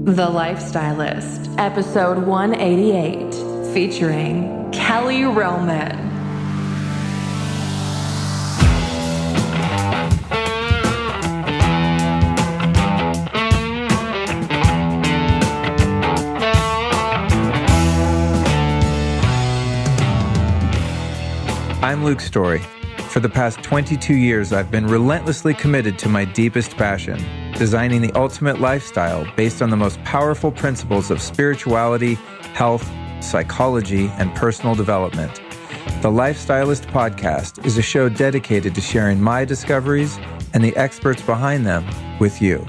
The Lifestylist, episode 188, featuring Kelly Roman. I'm Luke Story. For the past 22 years, I've been relentlessly committed to my deepest passion, designing the ultimate lifestyle based on the most powerful principles of spirituality, health, psychology, and personal development. The Lifestylist podcast is a show dedicated to sharing my discoveries and the experts behind them with you.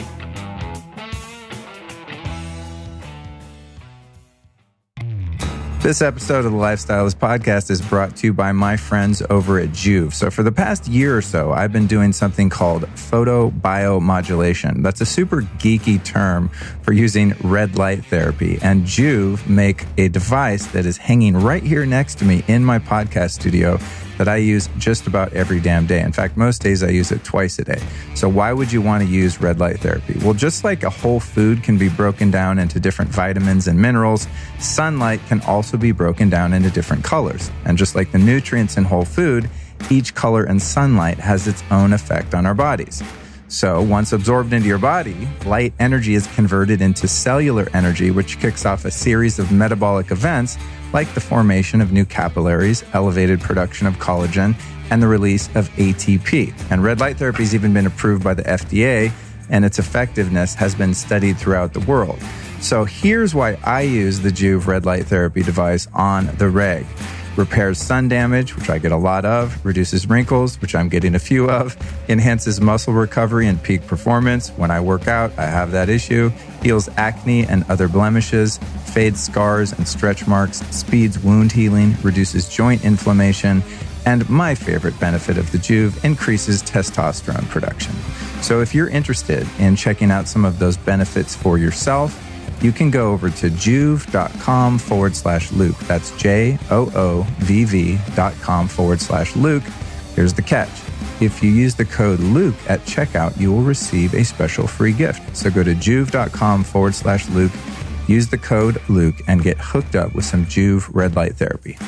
This episode of the Lifestylist podcast is brought to you by my friends over at Juve. So for the past year or so, I've been doing something called Photobiomodulation. That's a super geeky term for using red light therapy. And Juve make a device that is hanging right here next to me in my podcast studio that I use just about every damn day. In fact, most days I use it twice a day. So why would you want to use red light therapy? Well, just like a whole food can be broken down into different vitamins and minerals, sunlight can also be broken down into different colors. And just like the nutrients in whole food, each color in sunlight has its own effect on our bodies. So once absorbed into your body, light energy is converted into cellular energy, which kicks off a series of metabolic events like the formation of new capillaries, elevated production of collagen, and the release of ATP. And red light therapy has even been approved by the FDA, and its effectiveness has been studied throughout the world. So here's why I use the Juve red light therapy device on the reg. Repairs sun damage, which I get a lot of, reduces wrinkles, which I'm getting a few of, enhances muscle recovery and peak performance. When I work out, I have that issue, heals acne and other blemishes, fades scars and stretch marks, speeds wound healing, reduces joint inflammation, and my favorite benefit of the Juve, increases testosterone production. So if you're interested in checking out some of those benefits for yourself, you can go over to juve.com/Luke. That's JOOVV.com/Luke. Here's the catch. If you use the code Luke at checkout, you will receive a special free gift. So go to juve.com/Luke, use the code Luke, and get hooked up with some Juve red light therapy.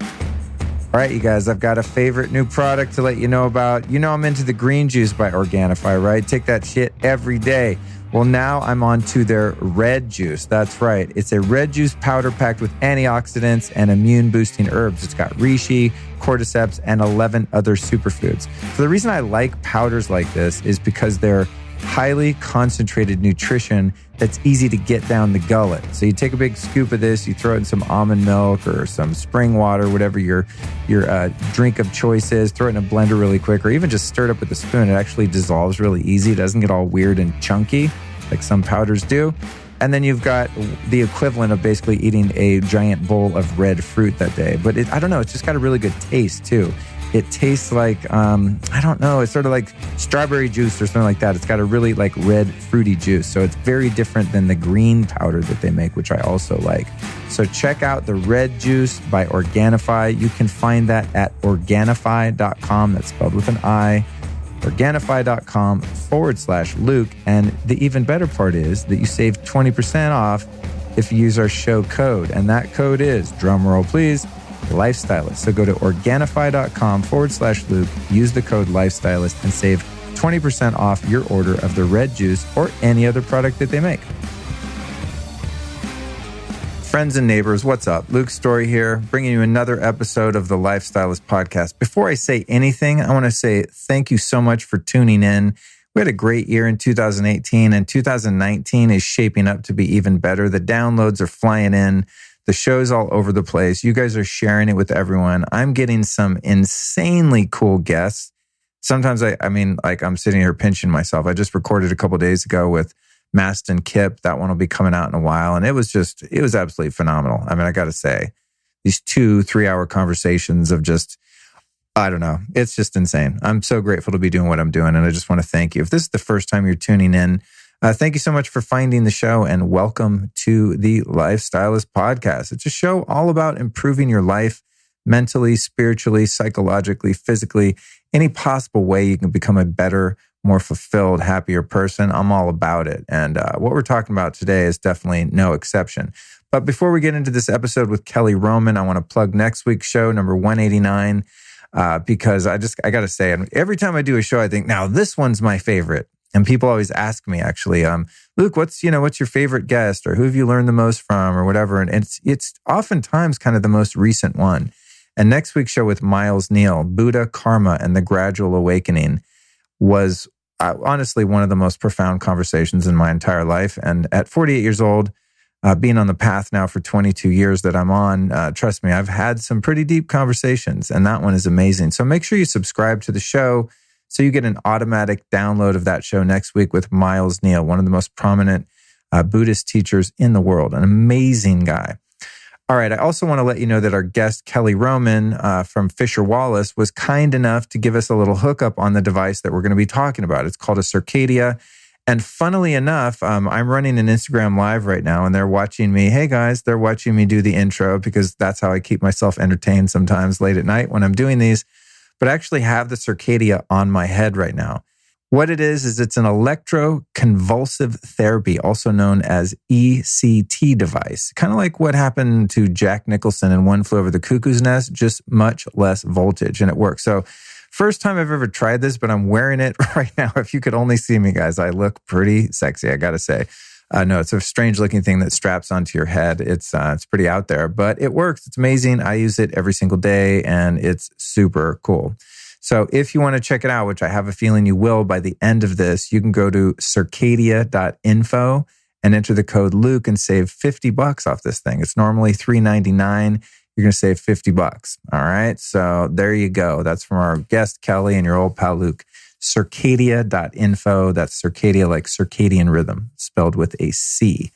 All right, you guys, I've got a favorite new product to let you know about. You know I'm into the green juice by Organifi, right? Take that shit every day. Well, now I'm on to their red juice. That's right. It's a red juice powder packed with antioxidants and immune-boosting herbs. It's got reishi, cordyceps, and 11 other superfoods. So the reason I like powders like this is because they're highly concentrated nutrition that's easy to get down the gullet. So you take a big scoop of this, you throw it in some almond milk or some spring water, whatever your drink of choice is, throw it in a blender really quick, or even just stir it up with a spoon. It actually dissolves really easy. It doesn't get all weird and chunky like some powders do. And then you've got the equivalent of basically eating a giant bowl of red fruit that day. But I don't know, it's just got a really good taste too. It tastes like, I don't know, it's sort of like strawberry juice or something like that. It's got a really like red fruity juice. So it's very different than the green powder that they make, which I also like. So check out the red juice by Organifi. You can find that at Organifi.com. That's spelled with an I. Organifi.com/Luke. And the even better part is that you save 20% off if you use our show code. And that code is, drumroll please, Lifestylist. So go to Organifi.com/Luke, use the code Lifestylist, and save 20% off your order of the red juice or any other product that they make. Friends and neighbors, what's up? Luke Story here, bringing you another episode of the Lifestylist podcast. Before I say anything, I want to say thank you so much for tuning in. We had a great year in 2018, and 2019 is shaping up to be even better. The downloads are flying in. The show's all over the place. You guys are sharing it with everyone. I'm getting some insanely cool guests. Sometimes I'm sitting here pinching myself. I just recorded a couple days ago with Maston Kip. That one will be coming out in a while. And it was absolutely phenomenal. I mean, I got to say, these 2-3 hour conversations of just, I don't know. It's just insane. I'm so grateful to be doing what I'm doing. And I just want to thank you. If this is the first time you're tuning in, thank you so much for finding the show, and welcome to the Lifestylist podcast. It's a show all about improving your life, mentally, spiritually, psychologically, physically, any possible way you can become a better, more fulfilled, happier person. I'm all about it. And what we're talking about today is definitely no exception. But before we get into this episode with Kelly Roman, I want to plug next week's show, number 189, because I got to say, every time I do a show, I think, now this one's my favorite. And people always ask me, actually, Luke, what's your favorite guest, or who have you learned the most from, or whatever. And it's oftentimes kind of the most recent one. And next week's show with Miles Neal, Buddha, Karma, and the Gradual Awakening, was honestly one of the most profound conversations in my entire life. And at 48 years old, being on the path now for 22 years that I'm on, trust me, I've had some pretty deep conversations, and that one is amazing. So make sure you subscribe to the show so you get an automatic download of that show next week with Miles Neal, one of the most prominent Buddhist teachers in the world, an amazing guy. All right, I also want to let you know that our guest, Kelly Roman from Fisher Wallace, was kind enough to give us a little hookup on the device that we're going to be talking about. It's called a Circadia. And funnily enough, I'm running an Instagram Live right now, and they're watching me. Hey, guys, they're watching me do the intro, because that's how I keep myself entertained sometimes late at night when I'm doing these. But I actually have the Circadia on my head right now. What it is it's an Electroconvulsive Therapy, also known as ECT device. Kind of like what happened to Jack Nicholson in One Flew Over the Cuckoo's Nest, just much less voltage, and it works. So first time I've ever tried this, but I'm wearing it right now. If you could only see me, guys, I look pretty sexy, I got to say. No, it's a strange looking thing that straps onto your head. It's pretty out there, but it works. It's amazing. I use it every single day, and it's super cool. So if you want to check it out, which I have a feeling you will by the end of this, you can go to circadia.info and enter the code Luke and save $50 off this thing. It's normally $3.99. You're going to save $50. All right. So there you go. That's from our guest, Kelly, and your old pal, Luke. Circadia.info. That's Circadia like circadian rhythm, spelled with a C.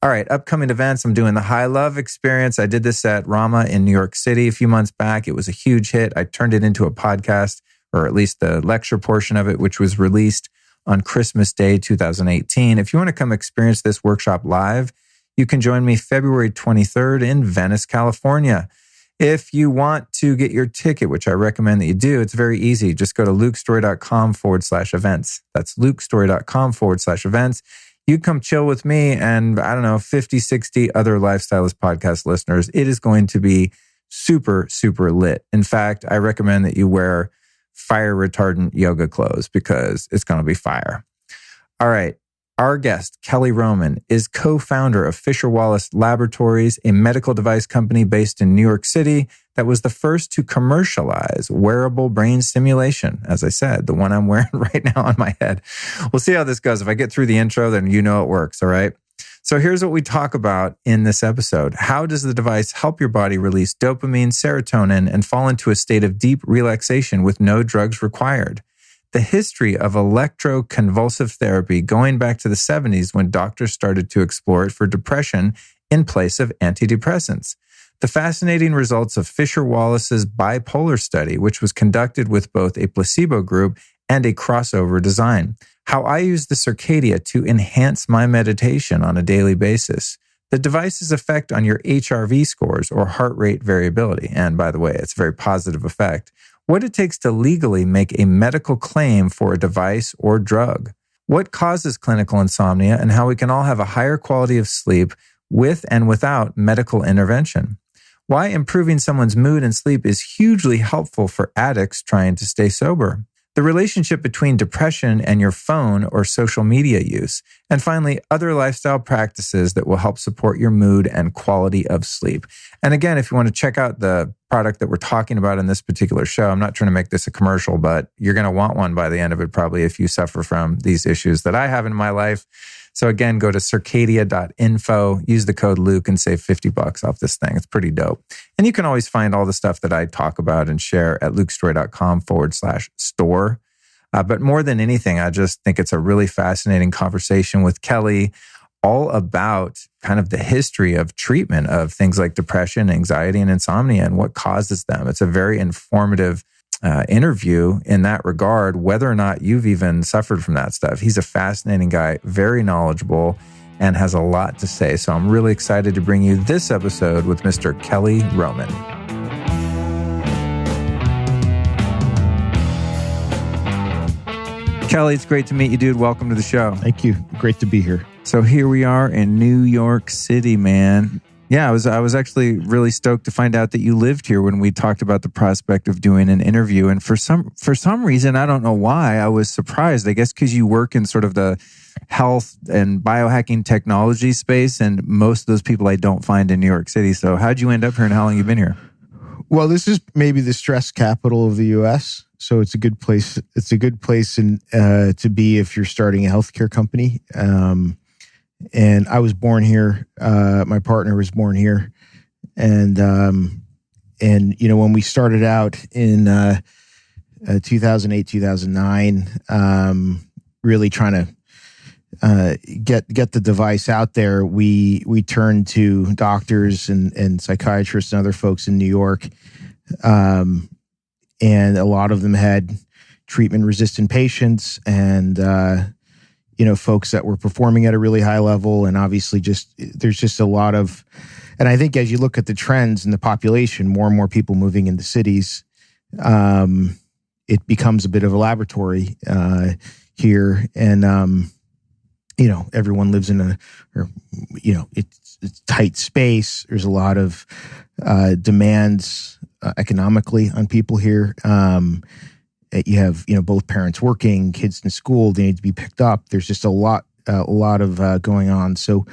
All right. Upcoming events. I'm doing the High Love Experience. I did this at Rama in New York City a few months back. It was a huge hit. I turned it into a podcast, or at least the lecture portion of it, which was released on Christmas Day, 2018. If you want to come experience this workshop live, you can join me February 23rd in Venice, California. If you want to get your ticket, which I recommend that you do, it's very easy. Just go to lukestory.com/events. That's lukestory.com/events. You come chill with me and, 50, 60 other Lifestylist podcast listeners. It is going to be super, super lit. In fact, I recommend that you wear fire retardant yoga clothes, because it's going to be fire. All right. Our guest, Kelly Roman, is co-founder of Fisher Wallace Laboratories, a medical device company based in New York City that was the first to commercialize wearable brain stimulation. As I said, the one I'm wearing right now on my head. We'll see how this goes. If I get through the intro, then you know it works, all right? So here's what we talk about in this episode. How does the device help your body release dopamine, serotonin, and fall into a state of deep relaxation with no drugs required? The history of electroconvulsive therapy going back to the 70s, when doctors started to explore it for depression in place of antidepressants. The fascinating results of Fisher Wallace's bipolar study, which was conducted with both a placebo group and a crossover design. How I use the Circadia to enhance my meditation on a daily basis. The device's effect on your HRV scores, or heart rate variability. And by the way, it's a very positive effect. What it takes to legally make a medical claim for a device or drug, what causes clinical insomnia, and how we can all have a higher quality of sleep with and without medical intervention. Why improving someone's mood and sleep is hugely helpful for addicts trying to stay sober. The relationship between depression and your phone or social media use. And finally, other lifestyle practices that will help support your mood and quality of sleep. And again, if you want to check out the product that we're talking about in this particular show, I'm not trying to make this a commercial, but you're going to want one by the end of it, probably, if you suffer from these issues that I have in my life. So again, go to circadia.info, use the code Luke, and save $50 off this thing. It's pretty dope. And you can always find all the stuff that I talk about and share at lukestory.com/store. But more than anything, I just think it's a really fascinating conversation with Kelly, all about kind of the history of treatment of things like depression, anxiety, and insomnia, and what causes them. It's a very informative interview in that regard, whether or not you've even suffered from that stuff. He's a fascinating guy, very knowledgeable, and has a lot to say. So I'm really excited to bring you this episode with Mr. Kelly Roman. Kelly, it's great to meet you, dude. Welcome to the show. Thank you. Great to be here. So here we are in New York City, man. Yeah, I was actually really stoked to find out that you lived here when we talked about the prospect of doing an interview. And for some reason, I don't know why, I was surprised. I guess because you work in sort of the health and biohacking technology space, and most of those people I don't find in New York City. So how'd you end up here, and how long you been here? Well, this is maybe the stress capital of the U.S., so it's a good place. It's a good place to be if you're starting a healthcare company. And I was born here. My partner was born here, and you know, when we started out in 2008, 2009, really trying to get the device out there, we turned to doctors and psychiatrists and other folks in New York, and a lot of them had treatment-resistant patients and you know, folks that were performing at a really high level, and obviously there's just a lot of, and I think as you look at the trends in the population, more and more people moving into cities, it becomes a bit of a laboratory here, and you know, everyone lives in it's tight space. There's a lot of demands economically on people here. You have, you know, both parents working, kids in school, they need to be picked up. There's just a lot of going on. So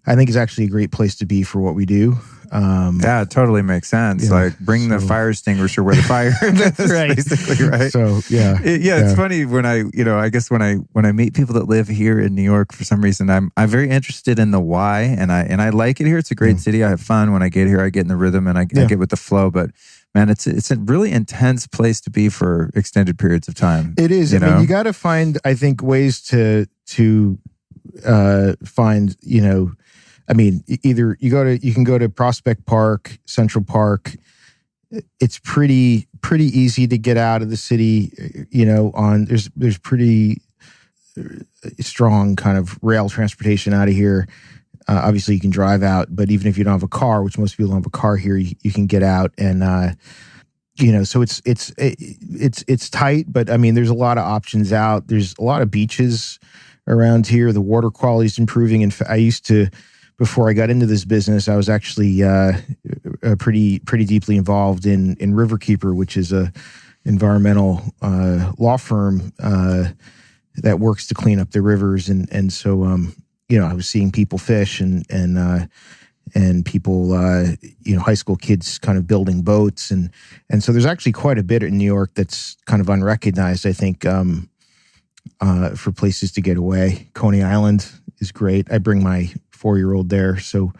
I think it's actually a great place to be for what we do. Yeah, it totally makes sense. Yeah, like bring the fire extinguisher where the fire that's right. Basically, right? So it's funny when I guess when I meet people that live here in New York, for some reason I'm very interested in the why, and I like it here. It's a great city. I have fun when I get here. I get in the rhythm and I get with the flow, but man, it's a really intense place to be for extended periods of time. It is. I mean, you got to find, I think, ways to find, you know, I mean, either you can go to Prospect Park, Central Park. It's pretty easy to get out of the city, you know, there's pretty strong kind of rail transportation out of here. Obviously, you can drive out, but even if you don't have a car, which most people don't have a car here, you can get out, and you know, so it's tight. But I mean, there's a lot of options out. There's a lot of beaches around here. The water quality is improving. And I used to, before I got into this business, I was actually pretty deeply involved in Riverkeeper, which is a environmental law firm that works to clean up the rivers, and so. You know, I was seeing people fish and people, you know, high school kids kind of building boats. And so there's actually quite a bit in New York that's kind of unrecognized, I think, for places to get away. Coney Island is great. I bring my 4-year-old there. So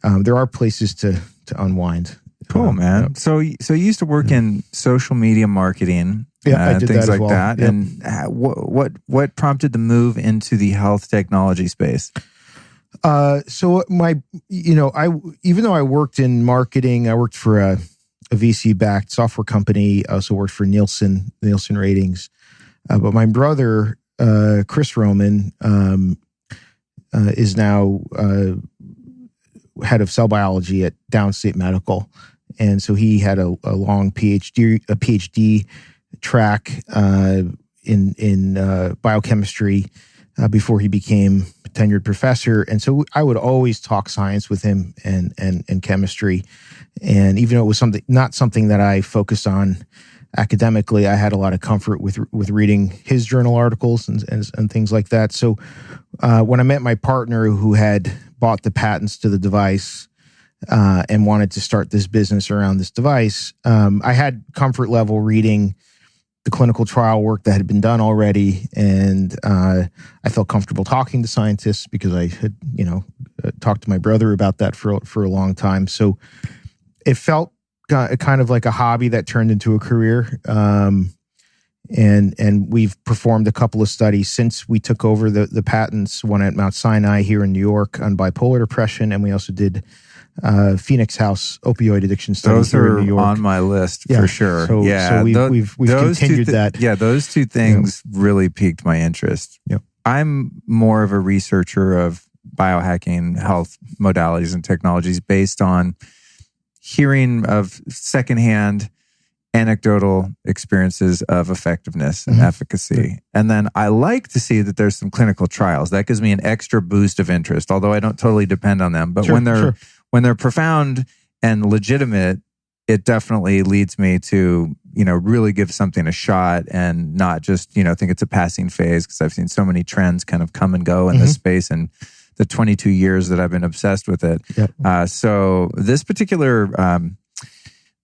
there are places to unwind. Cool, man. So you used to work in social media marketing. Yeah, I did things that like as well. that. Yep. And what prompted the move into the health technology space? So even though I worked in marketing, I worked for a VC-backed software company. I also worked for Nielsen Ratings. But my brother, Chris Roman, is now head of cell biology at Downstate Medical, and so he had a long PhD track in biochemistry before he became a tenured professor. And so I would always talk science with him and chemistry. And even though it was not something that I focused on academically, I had a lot of comfort with reading his journal articles and things like that. So when I met my partner who had bought the patents to the device and wanted to start this business around this device, I had comfort level reading the clinical trial work that had been done already, and I felt comfortable talking to scientists because I had, talked to my brother about that for a long time. So it felt kind of like a hobby that turned into a career. And we've performed a couple of studies since we took over the patents, one at Mount Sinai here in New York on bipolar depression, and we also did Phoenix House opioid addiction studies here in New York. Those are on my list for sure. So we've continued that. Yeah, those two things really piqued my interest. Yep. I'm more of a researcher of biohacking, health modalities and technologies based on hearing of secondhand anecdotal experiences of effectiveness and efficacy. And then I like to see that there's some clinical trials. That gives me an extra boost of interest, although I don't totally depend on them. But when they're profound and legitimate, it definitely leads me to, really give something a shot and not just, think it's a passing phase, because I've seen so many trends kind of come and go in this space and the 22 years that I've been obsessed with it. Yep. So this particular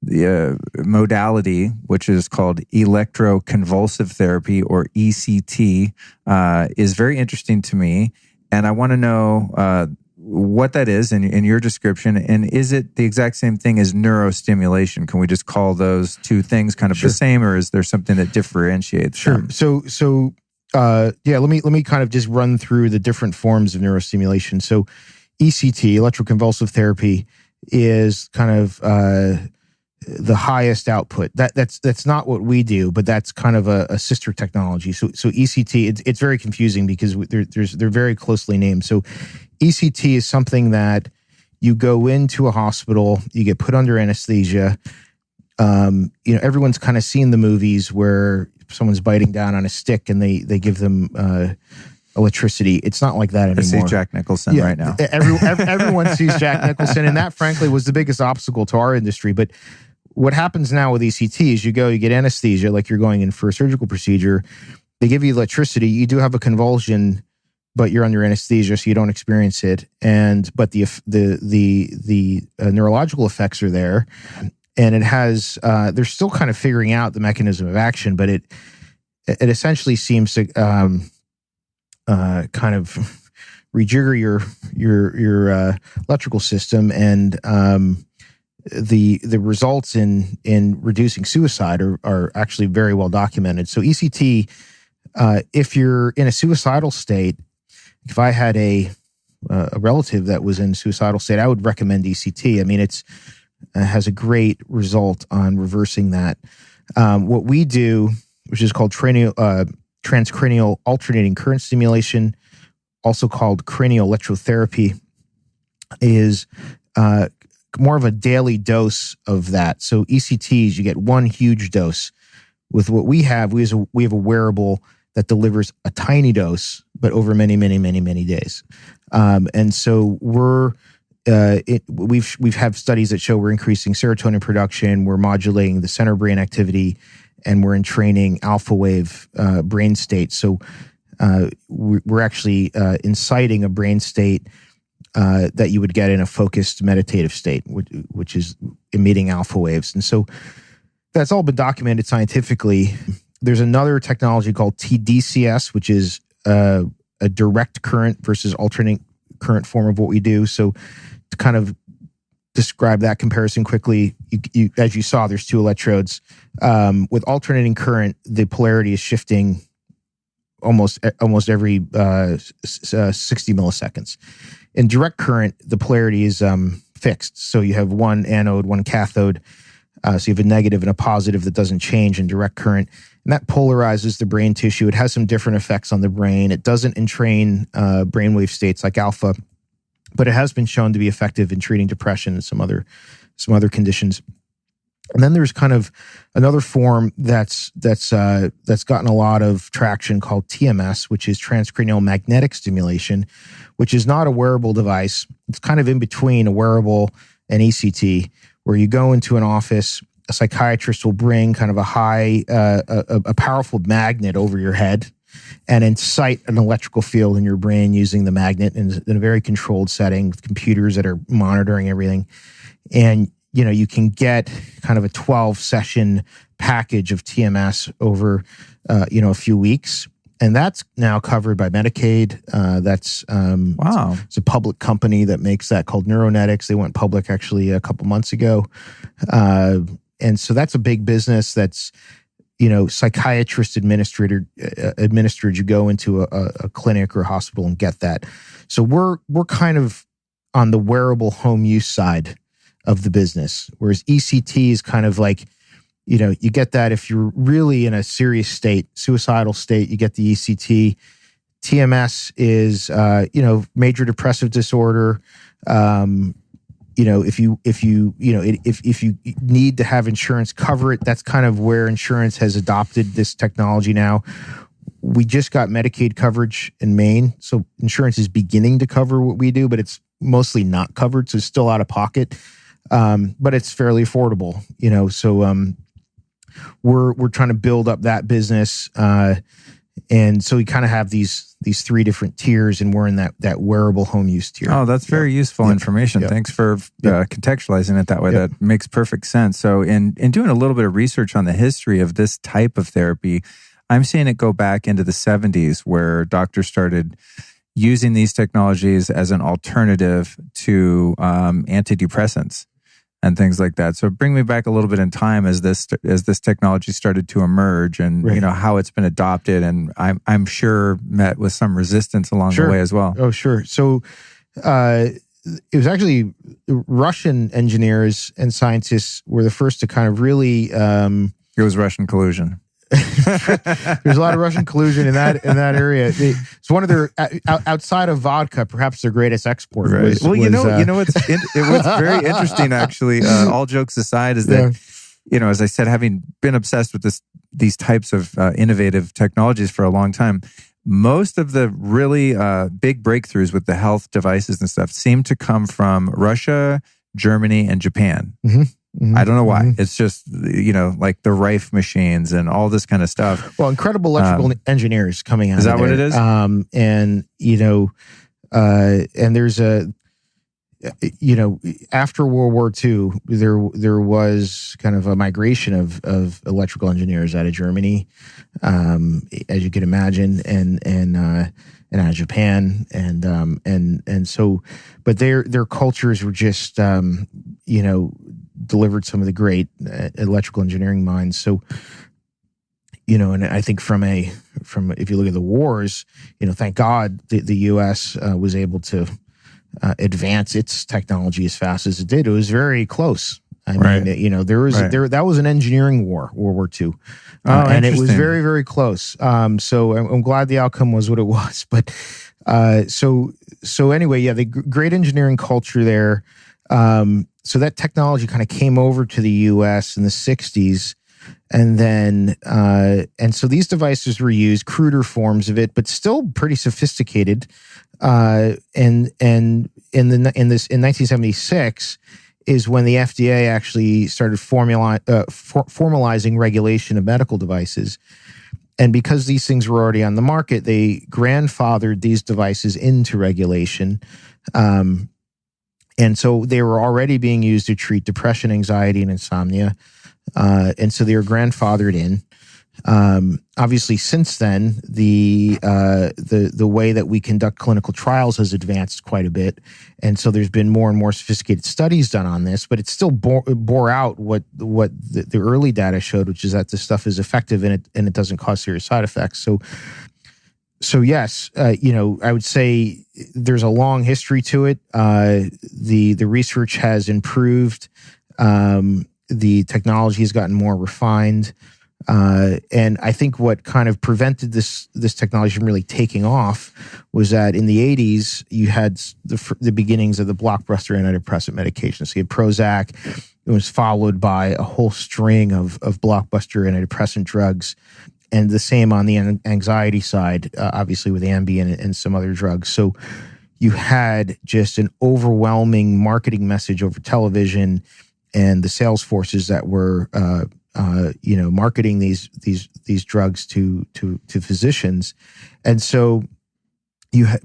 modality, which is called Electroconvulsive Therapy, or ECT, is very interesting to me. And I want to know what that is in your description. And is it the exact same thing as neurostimulation? Can we just call those two things kind of the same, or is there something that differentiates them? So let me kind of just run through the different forms of neurostimulation. So ECT, electroconvulsive therapy, is kind of the highest output. That's not what we do, but that's kind of a sister technology. So ECT, it's very confusing because they're very closely named. So ECT is something that you go into a hospital, you get put under anesthesia. Everyone's kind of seen the movies where someone's biting down on a stick and they give them electricity. It's not like that anymore. I see Jack Nicholson right now. Everyone sees Jack Nicholson, and that, frankly, was the biggest obstacle to our industry. But what happens now with ECT is you get anesthesia, like you're going in for a surgical procedure. They give you electricity. You do have a convulsion, but you're under anesthesia, so you don't experience it. But the neurological effects are there, and it has. They're still kind of figuring out the mechanism of action, but it essentially seems to kind of rejigger your electrical system, and the results in reducing suicide are actually very well documented. So ECT, if you're in a suicidal state, if I had a relative that was in a suicidal state, I would recommend ECT. I mean, it has a great result on reversing that. What we do, which is called transcranial alternating current stimulation, also called cranial electrotherapy, is more of a daily dose of that. So ECTs, you get one huge dose. With what we have a wearable that delivers a tiny dose, but over many, many, many, many days. And so we've had studies that show we're increasing serotonin production, we're modulating the center brain activity, and we're entraining alpha wave brain states. So we're actually inciting a brain state that you would get in a focused meditative state, which is emitting alpha waves. And so that's all been documented scientifically. There's another technology called TDCS, which is a direct current versus alternating current form of what we do. So to kind of describe that comparison quickly, you as you saw, there's two electrodes. With alternating current, the polarity is shifting almost every 60 milliseconds. In direct current, the polarity is fixed. So you have one anode, one cathode. So you have a negative and a positive that doesn't change in direct current. And that polarizes the brain tissue. It has some different effects on the brain. It doesn't entrain brainwave states like alpha, but it has been shown to be effective in treating depression and some other conditions. And then there's kind of another form that's gotten a lot of traction called TMS, which is transcranial magnetic stimulation, which is not a wearable device. It's kind of in between a wearable and ECT, where you go into an office, a psychiatrist will bring kind of a powerful magnet over your head and incite an electrical field in your brain using the magnet in a very controlled setting with computers that are monitoring everything. And you can get kind of a 12-session package of TMS over, a few weeks. And that's now covered by Medicaid. Wow. It's a public company that makes that called Neuronetics. They went public actually a couple months ago. And so that's a big business that's, psychiatrist administered. You go into a clinic or a hospital and get that. So we're kind of on the wearable home use side of the business, whereas ECT is kind of like, you get that if you're really in a serious state, suicidal state, you get the ECT. TMS is, major depressive disorder, if you need to have insurance cover it, that's kind of where insurance has adopted this technology now. We just got Medicaid coverage in Maine, so insurance is beginning to cover what we do, but it's mostly not covered, so it's still out of pocket. But it's fairly affordable, So we're trying to build up that business, and so we kind of have these three different tiers, and we're in that wearable home use tier. Oh, that's very useful information. Thanks for contextualizing it that way. That makes perfect sense. So in doing a little bit of research on the history of this type of therapy, I'm seeing it go back into the 70s where doctors started using these technologies as an alternative to antidepressants and things like that. So bring me back a little bit in time as this technology started to emerge, and how it's been adopted, and I'm sure met with some resistance along the way as well. Oh, sure. So it was actually Russian engineers and scientists were the first to kind of really. It was Russian collusion. There's a lot of Russian collusion in that area. It's one of their outside of vodka, perhaps their greatest export. Right. What's very interesting, actually. All jokes aside, is that as I said, having been obsessed with these types of innovative technologies for a long time, most of the really big breakthroughs with the health devices and stuff seem to come from Russia, Germany, and Japan. Mm-hmm. I don't know why. Mm-hmm. It's just, like the Rife machines and all this kind of stuff. Well, incredible electrical engineers coming out. Is that what it is? And there's after World War II, there was kind of a migration of electrical engineers out of Germany, as you can imagine, and out of Japan, and so, but their cultures were just, delivered some of the great electrical engineering minds. So, and I think from if you look at the wars, thank God the U.S. Was able to advance its technology as fast as it did. It was very close. I mean, that was an engineering war, World War II, and it was very, very close. So I'm glad the outcome was what it was. But so anyway, the great engineering culture there. So that technology kind of came over to the U.S. in the 60s. And then, and so these devices were used, cruder forms of it, but still pretty sophisticated. And in 1976 is when the FDA actually started formalizing regulation of medical devices. And because these things were already on the market, they grandfathered these devices into regulation. And so they were already being used to treat depression, anxiety, and insomnia. And so they were grandfathered in. Obviously, since then, the way that we conduct clinical trials has advanced quite a bit, and so there's been more and more sophisticated studies done on this. But it still bore out what the early data showed, which is that this stuff is effective and it doesn't cause serious side effects. So yes, I would say there's a long history to it. The research has improved. The technology has gotten more refined. And I think what kind of prevented this technology from really taking off was that in the 80s, you had the beginnings of the blockbuster antidepressant medications. So you had Prozac. It was followed by a whole string of blockbuster antidepressant drugs. And the same on the anxiety side, obviously with Ambien and some other drugs. So you had just an overwhelming marketing message over television, and the sales forces that were marketing these drugs to physicians. And so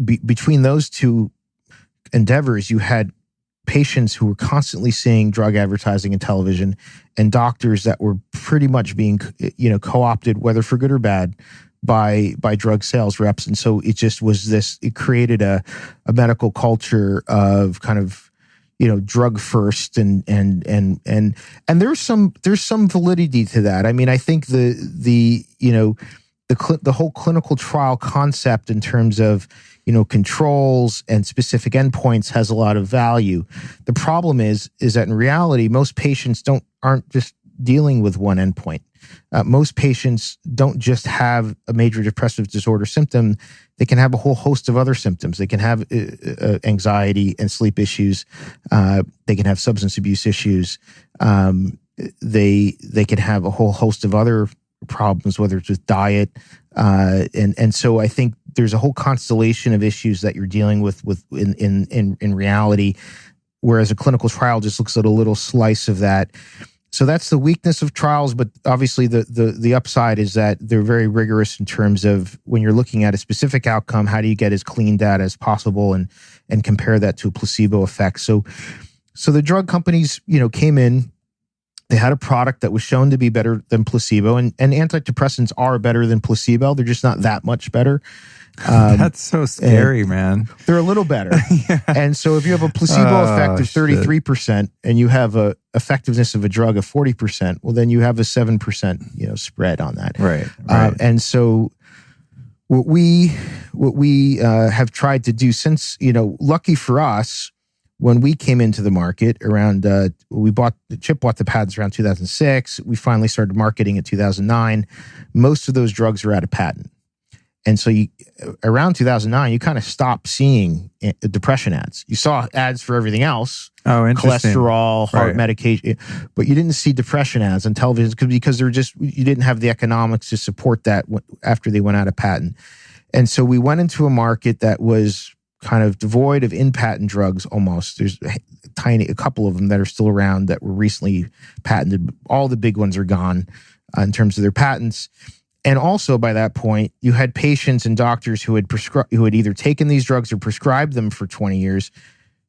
between those two endeavors, you had patients who were constantly seeing drug advertising in television, and doctors that were pretty much being co-opted, whether for good or bad, by drug sales reps. And so it just was it created a medical culture of kind of drug first, and there's some validity to that. I mean, I think the whole clinical trial concept in terms of controls and specific endpoints has a lot of value. The problem is that in reality, most patients aren't just dealing with one endpoint. most patients don't just have a major depressive disorder symptom. They can have a whole host of other symptoms. They can have anxiety and sleep issues. They can have substance abuse issues. They can have a whole host of other problems, whether it's with diet. And so I think there's a whole constellation of issues that you're dealing with in reality, whereas a clinical trial just looks at a little slice of that. So that's the weakness of trials, but obviously the upside is that they're very rigorous in terms of when you're looking at a specific outcome, how do you get as clean data as possible and compare that to a placebo effect. So the drug companies, came in, they had a product that was shown to be better than placebo, and antidepressants are better than placebo. They're just not that much better. That's so scary, man. They're a little better. Yeah. And so if you have a placebo effect of 33% and you have a effectiveness of a drug of 40%, well, then you have a 7%, spread on that. Right. And so what we have tried to do since, lucky for us, when we came into the market around, Chip bought the patents around 2006. We finally started marketing in 2009. Most of those drugs are out of patent. And so around 2009, you kind of stopped seeing depression ads. You saw ads for everything else. Oh, interesting. Cholesterol, heart medication, but you didn't see depression ads on television because you didn't have the economics to support that after they went out of patent. And so we went into a market that was kind of devoid of in-patent drugs almost. There's a couple of them that are still around that were recently patented. All the big ones are gone in terms of their patents. And also by that point, you had patients and doctors who had either taken these drugs or prescribed them for 20 years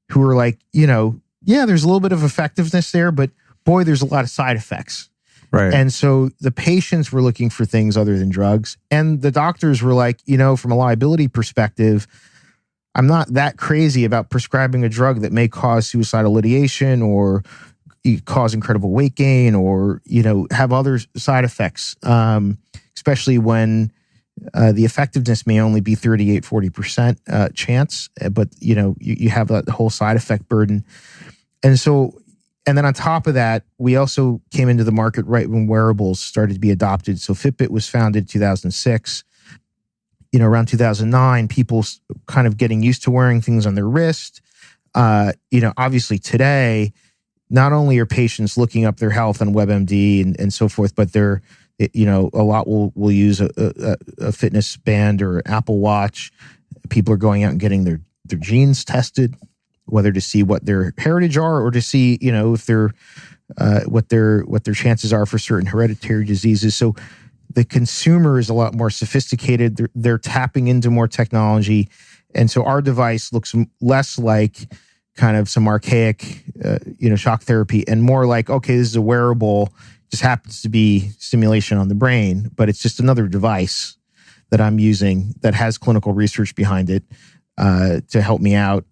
who were like, there's a little bit of effectiveness there, but boy, there's a lot of side effects. Right. And so the patients were looking for things other than drugs. And the doctors were like, from a liability perspective, I'm not that crazy about prescribing a drug that may cause suicidal ideation or cause incredible weight gain or, have other side effects. Especially when the effectiveness may only be 38-40% chance, but you have that whole side effect burden. And then on top of that, we also came into the market right when wearables started to be adopted. So Fitbit was founded in 2006. Around 2009, people kind of getting used to wearing things on their wrist. Obviously today, not only are patients looking up their health on WebMD and so forth, but they're a lot will use a fitness band or Apple Watch. People are going out and getting their genes tested, whether to see what their heritage are or to see, if they're what their chances are for certain hereditary diseases. So the consumer is a lot more sophisticated. They're tapping into more technology. And so our device looks less like kind of some archaic, shock therapy and more like, okay, this is a wearable, just happens to be stimulation on the brain, but it's just another device that I'm using that has clinical research behind it to help me out.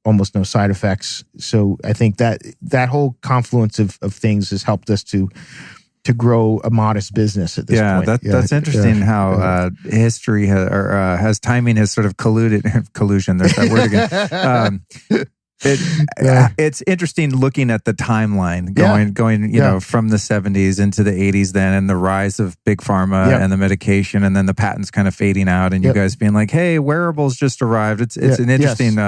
Almost no side effects. So I think that whole confluence of things has helped us to grow a modest business at this point. That's interesting how history has timing has sort of collusion. There's that word again. It's interesting looking at the timeline going from the 70s into the 80s then, and the rise of big pharma and the medication, and then the patents kind of fading out, and you guys being like, hey, wearables just arrived. It's an interesting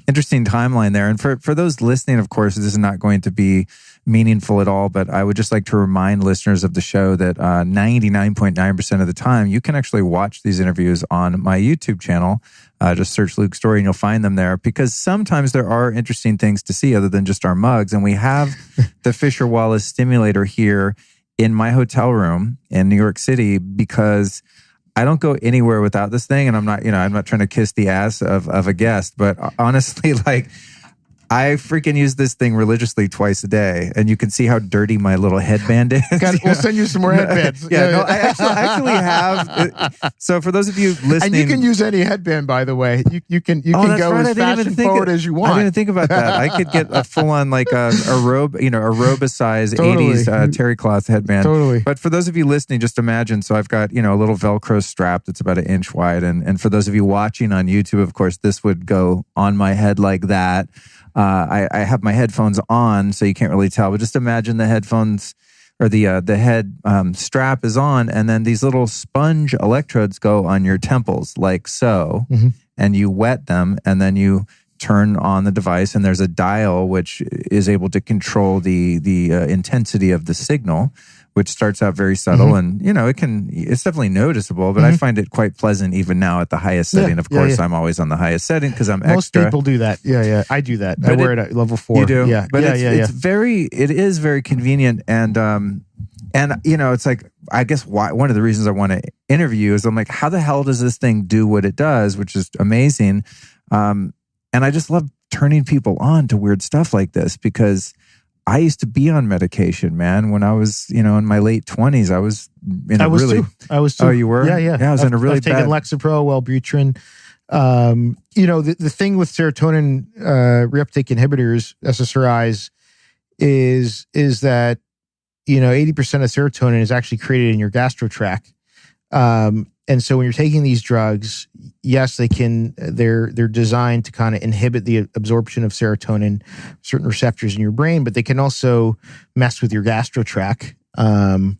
interesting timeline there. And for those listening, of course, this is not going to be meaningful at all, but I would just like to remind listeners of the show that 99.9% of the time you can actually watch these interviews on my YouTube channel. Just search Luke Story and you'll find them there, because sometimes there are interesting things to see other than just our mugs. And we have the Fisher Wallace Stimulator here in my hotel room in New York City because I don't go anywhere without this thing. And I'm not trying to kiss the ass of a guest, but honestly, I freaking use this thing religiously twice a day, and you can see how dirty my little headband is. We'll send you some more headbands. I actually have. So for those of you listening, and you can use any headband, by the way. You can go as fashion forward as you want. I didn't even think about that. I could get a full on a robe-size totally. 80s terry cloth headband. Totally. But for those of you listening, just imagine. So I've got a little Velcro strap that's about 1 inch wide, and for those of you watching on YouTube, of course, this would go on my head like that. I have my headphones on, so you can't really tell, but just imagine the headphones or the head strap is on, and then these little sponge electrodes go on your temples, like so, and you wet them, and then you turn on the device, and there's a dial which is able to control the intensity of the signal, which starts out very subtle, and it's definitely noticeable, but I find it quite pleasant even now at the highest setting. Of course, I'm always on the highest setting because I'm Most extra. people do that. Yeah. I do that. But I wear it at level 4. You do? Yeah. But it is very convenient, and it's like, I guess one of the reasons I want to interview you is I'm like, how the hell does this thing do what it does, which is amazing. And I just love turning people on to weird stuff like this, because I used to be on medication, man. When I was, in my late 20s, I was in a really... I was too. Oh, you were? Yeah. I was in a really I've taken Lexapro, Wellbutrin. The thing with serotonin reuptake inhibitors, SSRIs, is that 80% of serotonin is actually created in your gastrotract. And so when you're taking these drugs, yes, they're designed to kind of inhibit the absorption of serotonin, certain receptors in your brain, but they can also mess with your gastrotract. And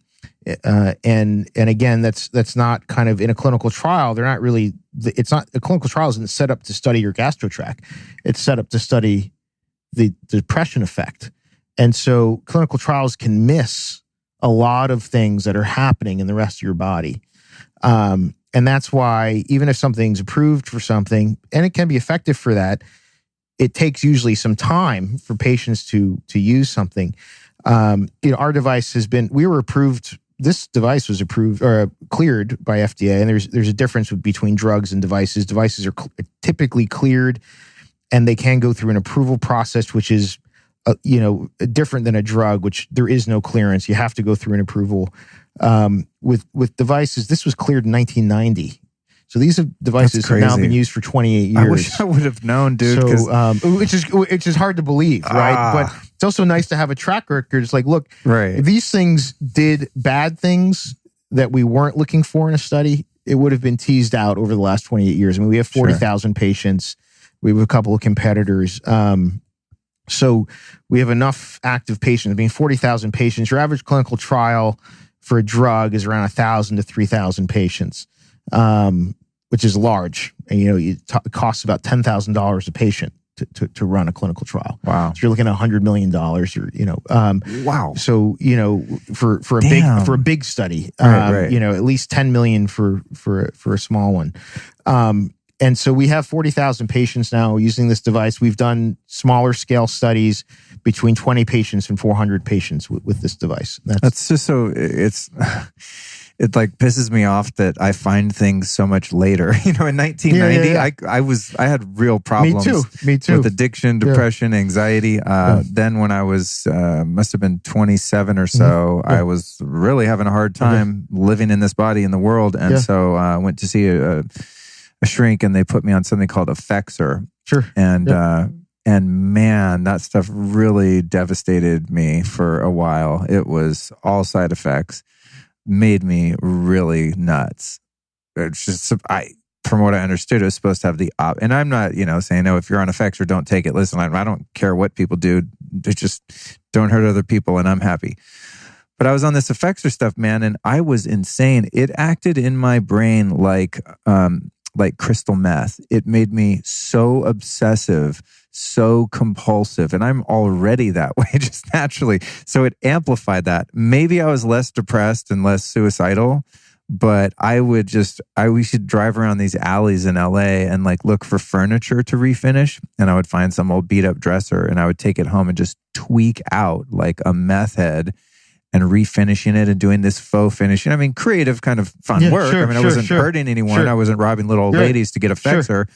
again, that's not kind of in a clinical trial. They're not really, it's not, a clinical trial isn't set up to study your gastrotract. It's set up to study the depression effect. And so clinical trials can miss a lot of things that are happening in the rest of your body. And that's why even if something's approved for something, and it can be effective for that, it takes usually some time for patients to use something. Our device this device was approved or cleared by FDA, and there's a difference between drugs and devices. Devices are typically cleared, and they can go through an approval process, which is different than a drug, which there is no clearance. You have to go through an approval. With devices, this was cleared in 1990. So these devices have now been used for 28 years. I wish I would have known, dude. So, which is hard to believe, right? But it's also nice to have a track record. It's like, look, if these things did bad things that we weren't looking for in a study, it would have been teased out over the last 28 years. I mean, we have 40,000 patients. We have a couple of competitors. So we have enough active patients. I mean, 40,000 patients. Your average clinical trial for a drug is around 1,000 to 3,000 patients, which is large. And, it costs about $10,000 a patient to run a clinical trial. Wow. So you're looking at $100 million. Wow. So, for a big study, right. At least 10 million for a small one. And so we have 40,000 patients now using this device. We've done smaller scale studies between 20 patients and 400 patients with this device. That's just so, it like pisses me off that I find things so much later. In 1990, I had real problems. Me too. With addiction, depression, anxiety. Then when I was, must have been 27 or so, I was really having a hard time living in this body in the world. And so I went to see a shrink, and they put me on something called Effexor. Sure. And man, that stuff really devastated me for a while. It was all side effects, made me really nuts. It's just, from what I understood, it was supposed to have the and I'm not, saying, no, if you're on Effexor, don't take it. Listen, I don't care what people do. They just don't hurt other people, and I'm happy. But I was on this Effexor stuff, man, and I was insane. It acted in my brain like crystal meth. It made me so obsessive, so compulsive, and I'm already that way just naturally. So it amplified that. Maybe I was less depressed and less suicidal, but we should drive around these alleys in LA and look for furniture to refinish, and I would find some old beat up dresser, and I would take it home and just tweak out like a meth head and refinishing it and doing this faux finishing. I mean, creative kind of fun work. Sure, I wasn't hurting anyone. I wasn't robbing little old ladies to get a Effexor.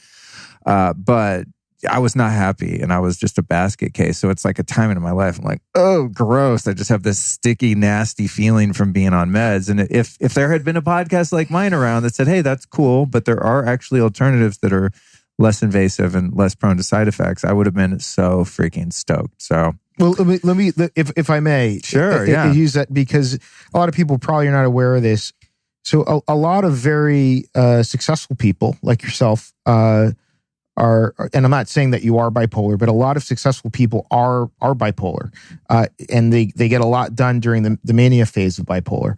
But I was not happy, and I was just a basket case. So it's like a time in my life, I'm like, oh, gross. I just have this sticky, nasty feeling from being on meds. And if there had been a podcast like mine around that said, hey, that's cool, but there are actually alternatives that are less invasive and less prone to side effects, I would have been so freaking stoked. So... Well, let me, if I may, use that, because a lot of people probably are not aware of this. So a lot of very successful people like yourself and I'm not saying that you are bipolar, but a lot of successful people are bipolar, and they get a lot done during the mania phase of bipolar.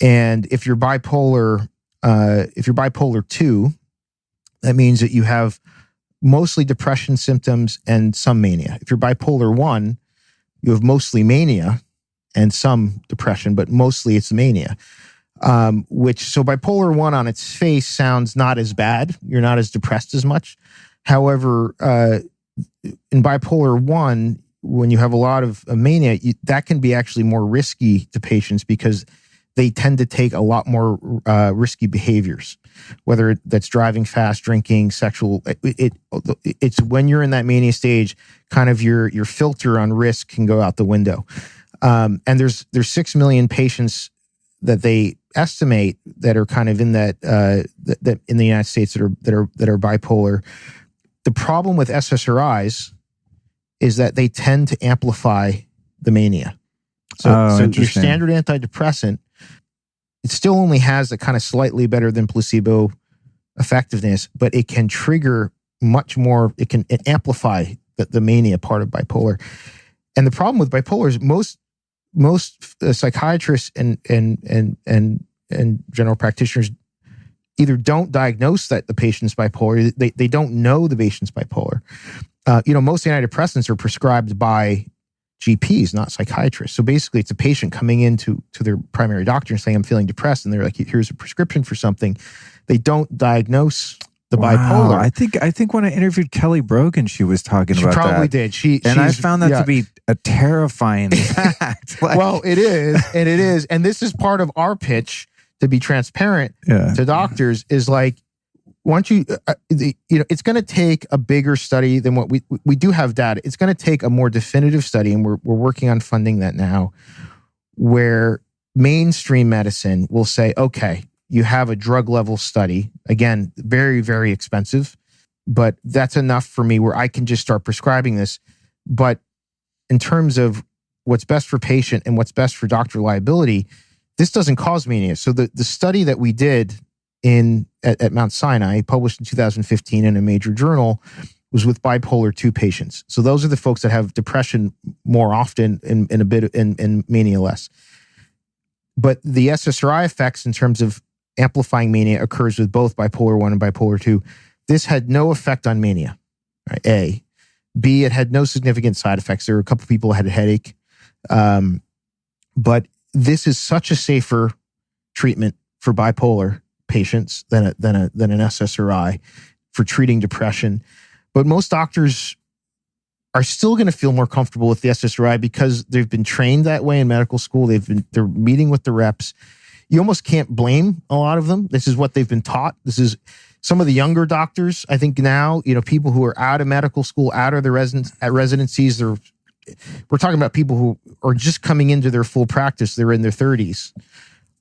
And if you're bipolar 2, that means that you have mostly depression symptoms and some mania. If you're bipolar 1, you have mostly mania and some depression, but mostly it's mania. So bipolar 1 on its face sounds not as bad. You're not as depressed as much. However, in bipolar 1, when you have a lot of mania, that can be actually more risky to patients because they tend to take a lot more risky behaviors, whether that's driving fast, drinking, sexual. It's when you're in that mania stage, kind of your filter on risk can go out the window. And there's 6 million patients that they estimate that are kind of in that in the United States that are bipolar. The problem with SSRIs is that they tend to amplify the mania. So your standard antidepressant, it still only has a kind of slightly better than placebo effectiveness, but it can trigger much more. It can amplify the mania part of bipolar. And the problem with bipolar is most psychiatrists and general practitioners either don't diagnose that the patient's bipolar. They don't know the patient's bipolar. Most antidepressants are prescribed by GPs, not psychiatrists. So basically, it's a patient coming into their primary doctor and saying, "I'm feeling depressed," and they're like, "Here's a prescription for something." They don't diagnose the bipolar. I think when I interviewed Kelly Brogan, she was talking about that. She probably did. I found that to be a terrifying fact. Well, it is, and this is part of our pitch to be transparent to doctors. Is like, once you, it's going to take a bigger study than what we do have data. It's going to take a more definitive study, and we're working on funding that now, where mainstream medicine will say, okay, you have a drug level study. Again, very, very expensive, but that's enough for me where I can just start prescribing this. But in terms of what's best for patient and what's best for doctor liability, this doesn't cause mania. So the study that we did at Mount Sinai, published in 2015 in a major journal, was with bipolar 2 patients. So those are the folks that have depression more often and mania less. But the SSRI effects in terms of amplifying mania occurs with both bipolar 1 and bipolar 2. This had no effect on mania, right? A. B, it had no significant side effects. There were a couple of people who had a headache. But this is such a safer treatment for bipolar patients than an SSRI for treating depression. But most doctors are still going to feel more comfortable with the SSRI because they've been trained that way in medical school. They're meeting with the reps. You almost can't blame a lot of them. This is what they've been taught. This is some of the younger doctors. I think now, people who are out of medical school, out of the residencies, we're talking about people who are just coming into their full practice. They're in their 30s,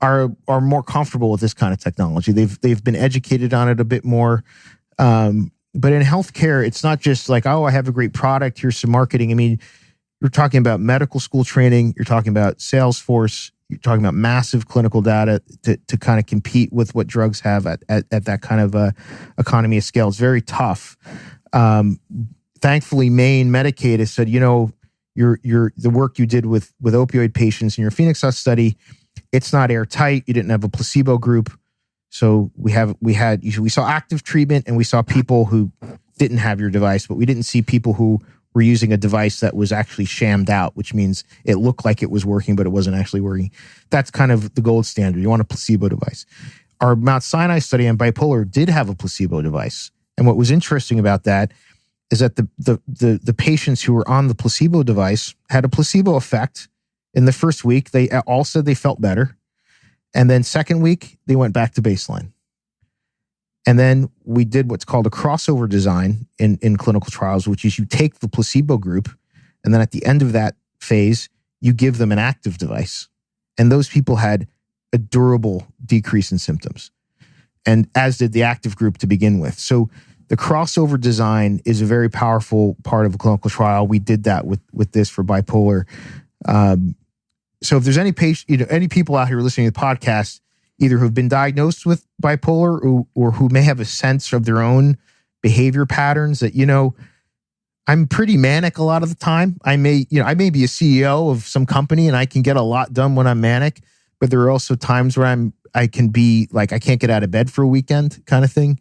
are more comfortable with this kind of technology. They've been educated on it a bit more. But in healthcare, it's not just like, oh, I have a great product, here's some marketing. I mean, you're talking about medical school training, you're talking about sales force, you're talking about massive clinical data to kind of compete with what drugs have at that kind of economy of scale. It's very tough. Thankfully, Maine Medicaid has said, the work you did with opioid patients in your Phoenix House study, it's not airtight. You didn't have a placebo group. So we saw active treatment and we saw people who didn't have your device, but we didn't see people who were using a device that was actually shammed out, which means it looked like it was working, but it wasn't actually working. That's kind of the gold standard. You want a placebo device. Our Mount Sinai study on bipolar did have a placebo device. And what was interesting about that is that the patients who were on the placebo device had a placebo effect. In the first week, they all said they felt better. And then second week, they went back to baseline. And then we did what's called a crossover design in clinical trials, which is you take the placebo group, and then at the end of that phase, you give them an active device. And those people had a durable decrease in symptoms, and as did the active group to begin with. So the crossover design is a very powerful part of a clinical trial. We did that with this for bipolar. So if there's any people out here listening to the podcast, either who've been diagnosed with bipolar or who may have a sense of their own behavior patterns that, I'm pretty manic a lot of the time. I may be a CEO of some company and I can get a lot done when I'm manic, but there are also times where I can be like, I can't get out of bed for a weekend kind of thing.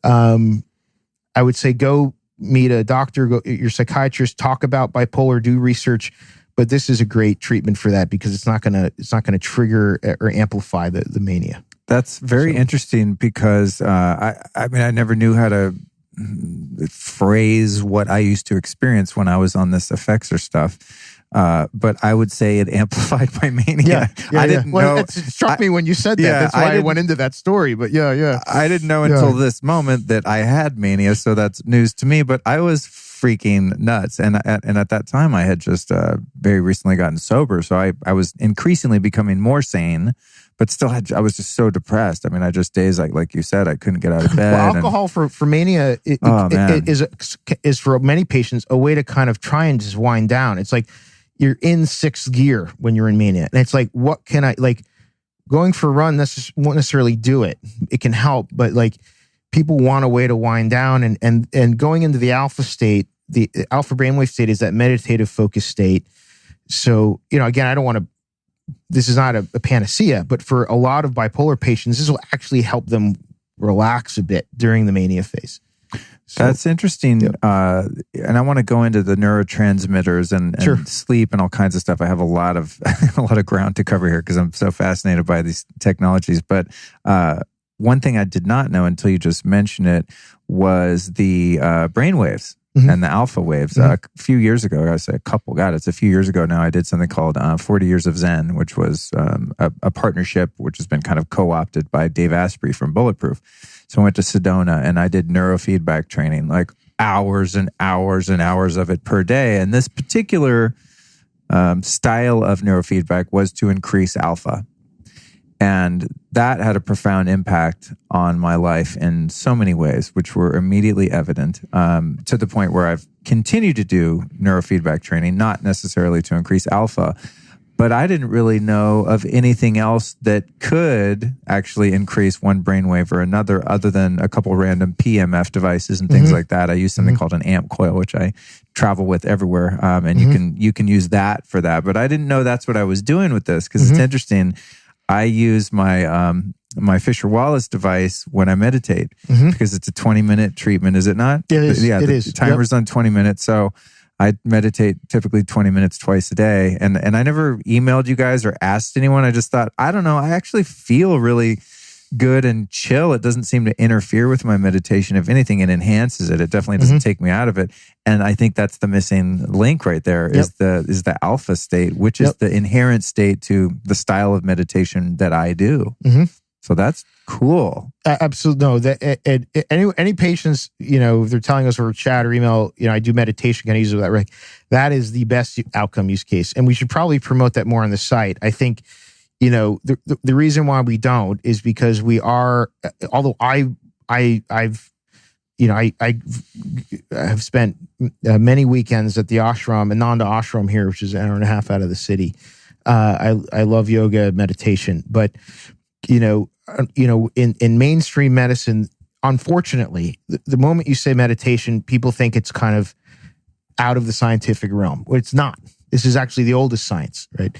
I would say go meet a doctor, go your psychiatrist, talk about bipolar, do research, but this is a great treatment for that because it's not gonna trigger or amplify the mania. That's very interesting because I never knew how to phrase what I used to experience when I was on this Effexor stuff. But I would say it amplified my mania. I didn't know. It struck me when you said that. That's why I went into that story. But I didn't know until this moment that I had mania. So that's news to me. But I was freaking nuts. And at that time, I had just very recently gotten sober. So I was increasingly becoming more sane. But still, I was just so depressed. I mean, I just days like you said, I couldn't get out of bed. Well, alcohol for mania is for many patients a way to kind of try and just wind down. It's like you're in sixth gear when you're in mania, and it's like, what can I like? Going for a run won't necessarily do it. It can help, but like people want a way to wind down, and going into the alpha state, the alpha brainwave state is that meditative focus state. So again, I don't want to. This is not a panacea, but for a lot of bipolar patients, this will actually help them relax a bit during the mania phase. So, that's interesting. Yep. And I want to go into the neurotransmitters and sleep and all kinds of stuff. I have a lot of ground to cover here because I'm so fascinated by these technologies. But one thing I did not know until you just mentioned it was the brain waves. Mm-hmm. And the alpha waves. A few years ago, I say it's a few years ago now, I did something called 40 Years of Zen, which was a partnership which has been kind of co-opted by Dave Asprey from Bulletproof. So I went to Sedona and I did neurofeedback training, like hours and hours and hours of it per day. And this particular style of neurofeedback was to increase alpha. And that had a profound impact on my life in so many ways, which were immediately evident, to the point where I've continued to do neurofeedback training, not necessarily to increase alpha, but I didn't really know of anything else that could actually increase one brainwave or another, other than a couple random PMF devices and things like that. I use something called an amp coil, which I travel with everywhere, and you can use that for that. But I didn't know that's what I was doing with this because it's interesting. I use my my Fisher Wallace device when I meditate because it's a 20-minute treatment, is it not? It is. Yeah, it the is. timer's on 20 minutes. So I meditate typically 20 minutes twice a day. And I never emailed you guys or asked anyone. I just thought, I don't know, I actually feel really good and chill. It doesn't seem to interfere with my meditation. If anything, it enhances it. It definitely doesn't take me out of it. And I think that's the missing link right there is the alpha state, which is the inherent state to the style of meditation that I do. So that's cool. Absolutely. No, that any patients, if they're telling us over chat or email, I do meditation, can I use it with that? Right? That is the best outcome use case. And we should probably promote that more on the site. I think, the reason why we don't is because we are, although I've spent many weekends at the ashram, Ananda ashram here, which is an hour and a half out of the city. I love yoga meditation, but in mainstream medicine, unfortunately, the moment you say meditation, people think it's kind of out of the scientific realm. Well, it's not. This is actually the oldest science, right?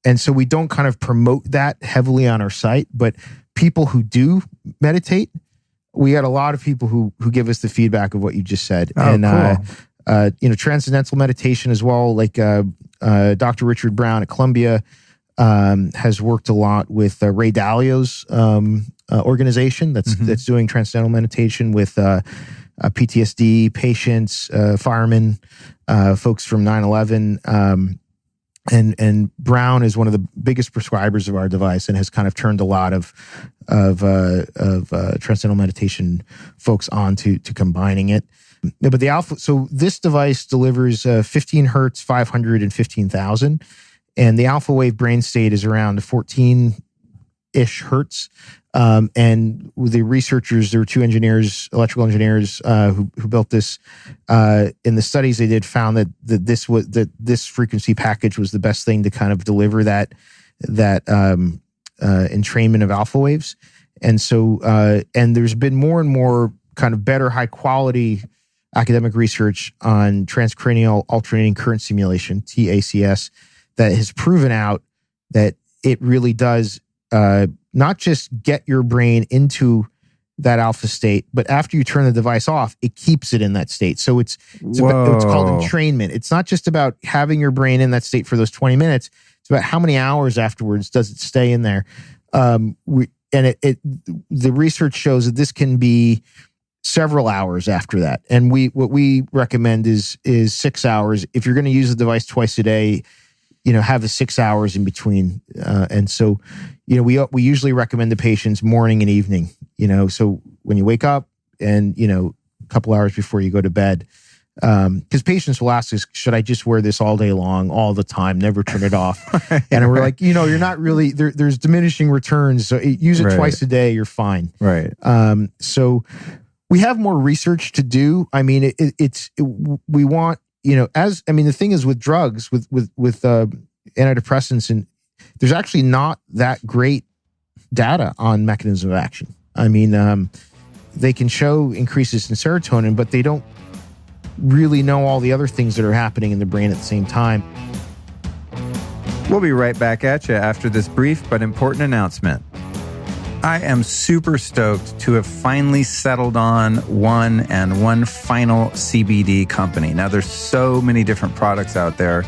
And so we don't kind of promote that heavily on our site, but people who do meditate, we got a lot of people who give us the feedback of what you just said. Cool. Transcendental meditation as well, like Dr. Richard Brown at Columbia has worked a lot with Ray Dalio's organization that's doing transcendental meditation with PTSD patients, firemen, folks from 9/11. And Brown is one of the biggest prescribers of our device and has kind of turned a lot of transcendental meditation folks on to combining it. But the alpha, so this device delivers 15 hertz, 500 and 15,000. And the alpha wave brain state is around 14-ish hertz. And the researchers, there were two engineers, electrical engineers, who built this. In the studies they did, found that this frequency package was the best thing to kind of deliver that entrainment of alpha waves. And so, and there's been more and more kind of better, high quality academic research on transcranial alternating current stimulation, TACS, that has proven out that it really does not just get your brain into that alpha state, but after you turn the device off, it keeps it in that state. So it's called entrainment. It's not just about having your brain in that state for those 20 minutes. It's about how many hours afterwards does it stay in there. The research shows that this can be several hours after that. And what we recommend is 6 hours. If you're going to use the device twice a day, have the 6 hours in between. And so, we usually recommend to patients morning and evening, so when you wake up and, a couple hours before you go to bed, because patients will ask us, should I just wear this all day long, all the time, never turn it off? And we're like, you're not really, there's diminishing returns. So use it twice a day, you're fine. Right. So we have more research to do. I mean, we want, the thing is with drugs, with antidepressants, and there's actually not that great data on mechanism of action. I mean, they can show increases in serotonin, but they don't really know all the other things that are happening in the brain at the same time. We'll be right back at you after this brief but important announcement. I am super stoked to have finally settled on one final CBD company. Now, there's so many different products out there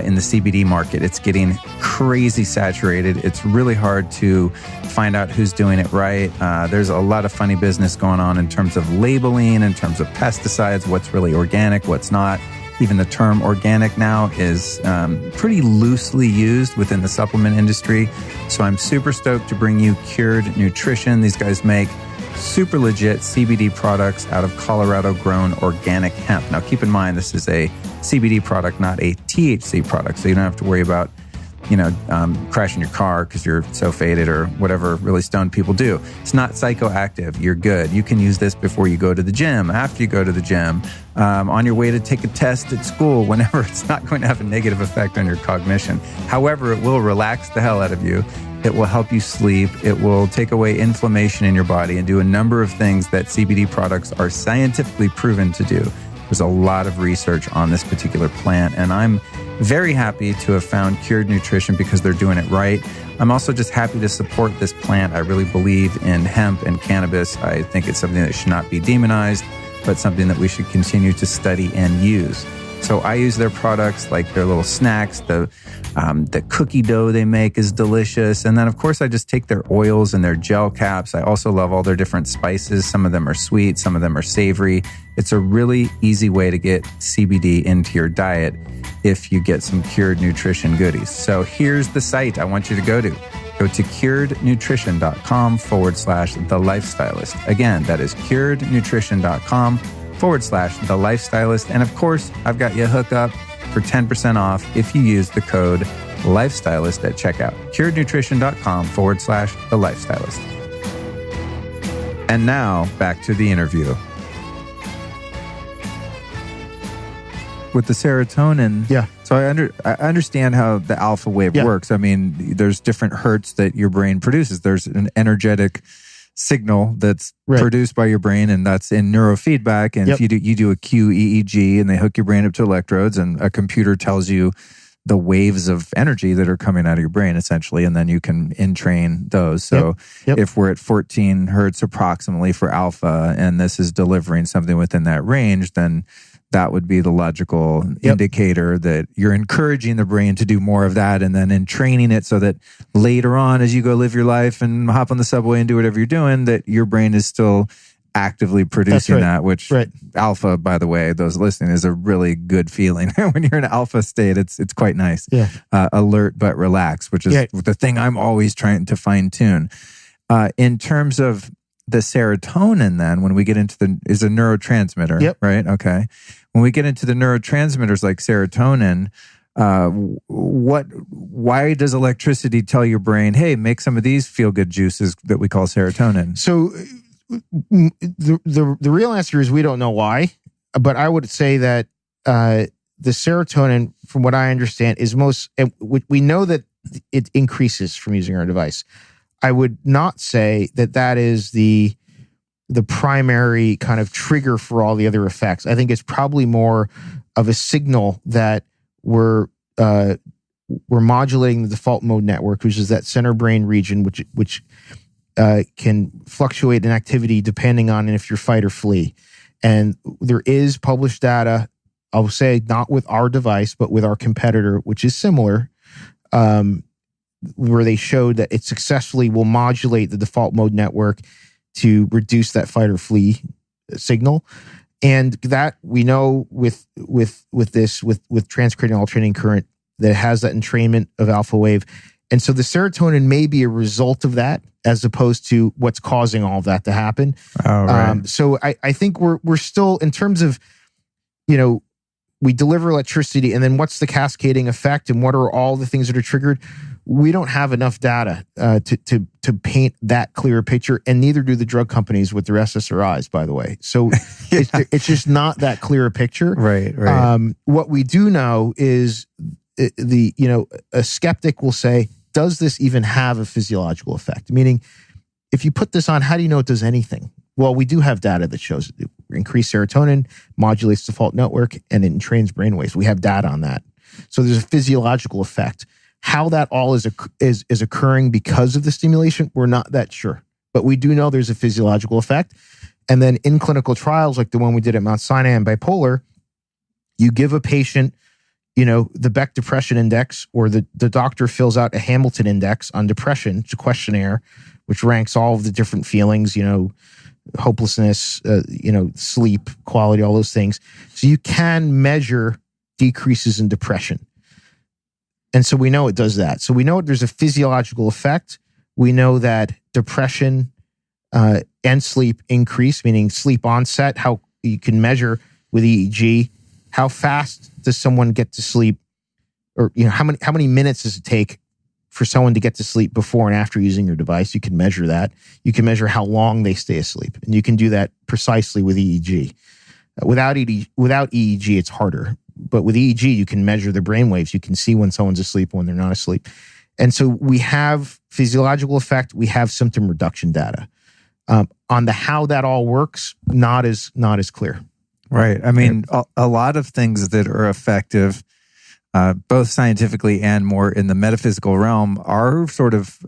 in the CBD market. It's getting crazy saturated. It's really hard to find out who's doing it right. There's a lot of funny business going on in terms of labeling, in terms of pesticides, what's really organic, what's not. Even the term organic now is pretty loosely used within the supplement industry. So I'm super stoked to bring you Cured Nutrition. These guys make super legit CBD products out of Colorado-grown organic hemp. Now, keep in mind, this is a CBD product, not a THC product. So you don't have to worry about, crashing your car because you're so faded or whatever really stoned people do. It's not psychoactive. You're good. You can use this before you go to the gym, after you go to the gym, on your way to take a test at school, whenever. It's not going to have a negative effect on your cognition. However, it will relax the hell out of you. It will help you sleep. It will take away inflammation in your body and do a number of things that CBD products are scientifically proven to do. There's a lot of research on this particular plant, and I'm very happy to have found Cured Nutrition because they're doing it right. I'm also just happy to support this plant. I really believe in hemp and cannabis. I think it's something that should not be demonized, but something that we should continue to study and use. So I use their products, like their little snacks. The cookie dough they make is delicious. And then, of course, I just take their oils and their gel caps. I also love all their different spices. Some of them are sweet. Some of them are savory. It's a really easy way to get CBD into your diet if you get some Cured Nutrition goodies. So here's the site I want you to go to. Go to curednutrition.com/The Lifestylist. Again, that is curednutrition.com/The Lifestylist. And of course, I've got you a hookup for 10% off if you use the code Lifestylist at checkout. curednutrition.com/The Lifestylist. And now back to the interview. With the serotonin, yeah. So I understand how the alpha wave works. I mean, there's different hertz that your brain produces. There's an energetic signal that's produced by your brain, and that's in neurofeedback. And if you do a QEEG, and they hook your brain up to electrodes, and a computer tells you the waves of energy that are coming out of your brain, essentially, and then you can entrain those. So if we're at 14 hertz approximately for alpha, and this is delivering something within that range, then that would be the logical indicator that you're encouraging the brain to do more of that, and then entraining it so that later on, as you go live your life and hop on the subway and do whatever you're doing, that your brain is still actively producing that, which alpha, by the way, those listening, is a really good feeling. When you're in alpha state, it's quite nice. Alert but relaxed, which is the thing I'm always trying to fine tune. In terms of the serotonin, then, when we get into is a neurotransmitter, right? Okay. When we get into the neurotransmitters like serotonin, why does electricity tell your brain, hey, make some of these feel-good juices that we call serotonin? So the real answer is we don't know why, but I would say that the serotonin, from what I understand, is we know that it increases from using our device. I would not say that is the the primary kind of trigger for all the other effects. I think it's probably more of a signal that we're modulating the default mode network, which is that center brain region, which can fluctuate in activity depending on if you're fight or flee. And there is published data, I'll say not with our device, but with our competitor, which is similar, where they showed that it successfully will modulate the default mode network to reduce that fight or flee signal. And that we know with transcranial alternating current that it has that entrainment of alpha wave. And so the serotonin may be a result of that as opposed to what's causing all of that to happen. Oh, right. So I think we're still, in terms of, we deliver electricity and then what's the cascading effect and what are all the things that are triggered? We don't have enough data to paint that clear picture, and neither do the drug companies with their SSRIs, by the way. So it's just not that clear a picture. Right. What we do know is a skeptic will say, does this even have a physiological effect? Meaning, if you put this on, how do you know it does anything? Well, we do have data that shows it increased serotonin, modulates default network, and it entrains brainwaves. We have data on that. So there's a physiological effect. How that all is occurring because of the stimulation, we're not that sure. But we do know there's a physiological effect. And then in clinical trials, like the one we did at Mount Sinai and bipolar, you give a patient, the Beck Depression Index, or the doctor fills out a Hamilton Index on depression. It's a questionnaire which ranks all of the different feelings, hopelessness, sleep, quality, all those things. So you can measure decreases in depression. And so we know it does that. So we know there's a physiological effect. We know that depression and sleep increase, meaning sleep onset, how you can measure with EEG, how fast does someone get to sleep, or how many minutes does it take for someone to get to sleep before and after using your device? You can measure that. You can measure how long they stay asleep, and you can do that precisely with EEG. Without EEG, it's harder. But with EEG, you can measure the brain waves. You can see when someone's asleep and when they're not asleep. And so we have physiological effect. We have symptom reduction data. On the how that all works, not as clear. Right. I mean, a lot of things that are effective, both scientifically and more in the metaphysical realm, are sort of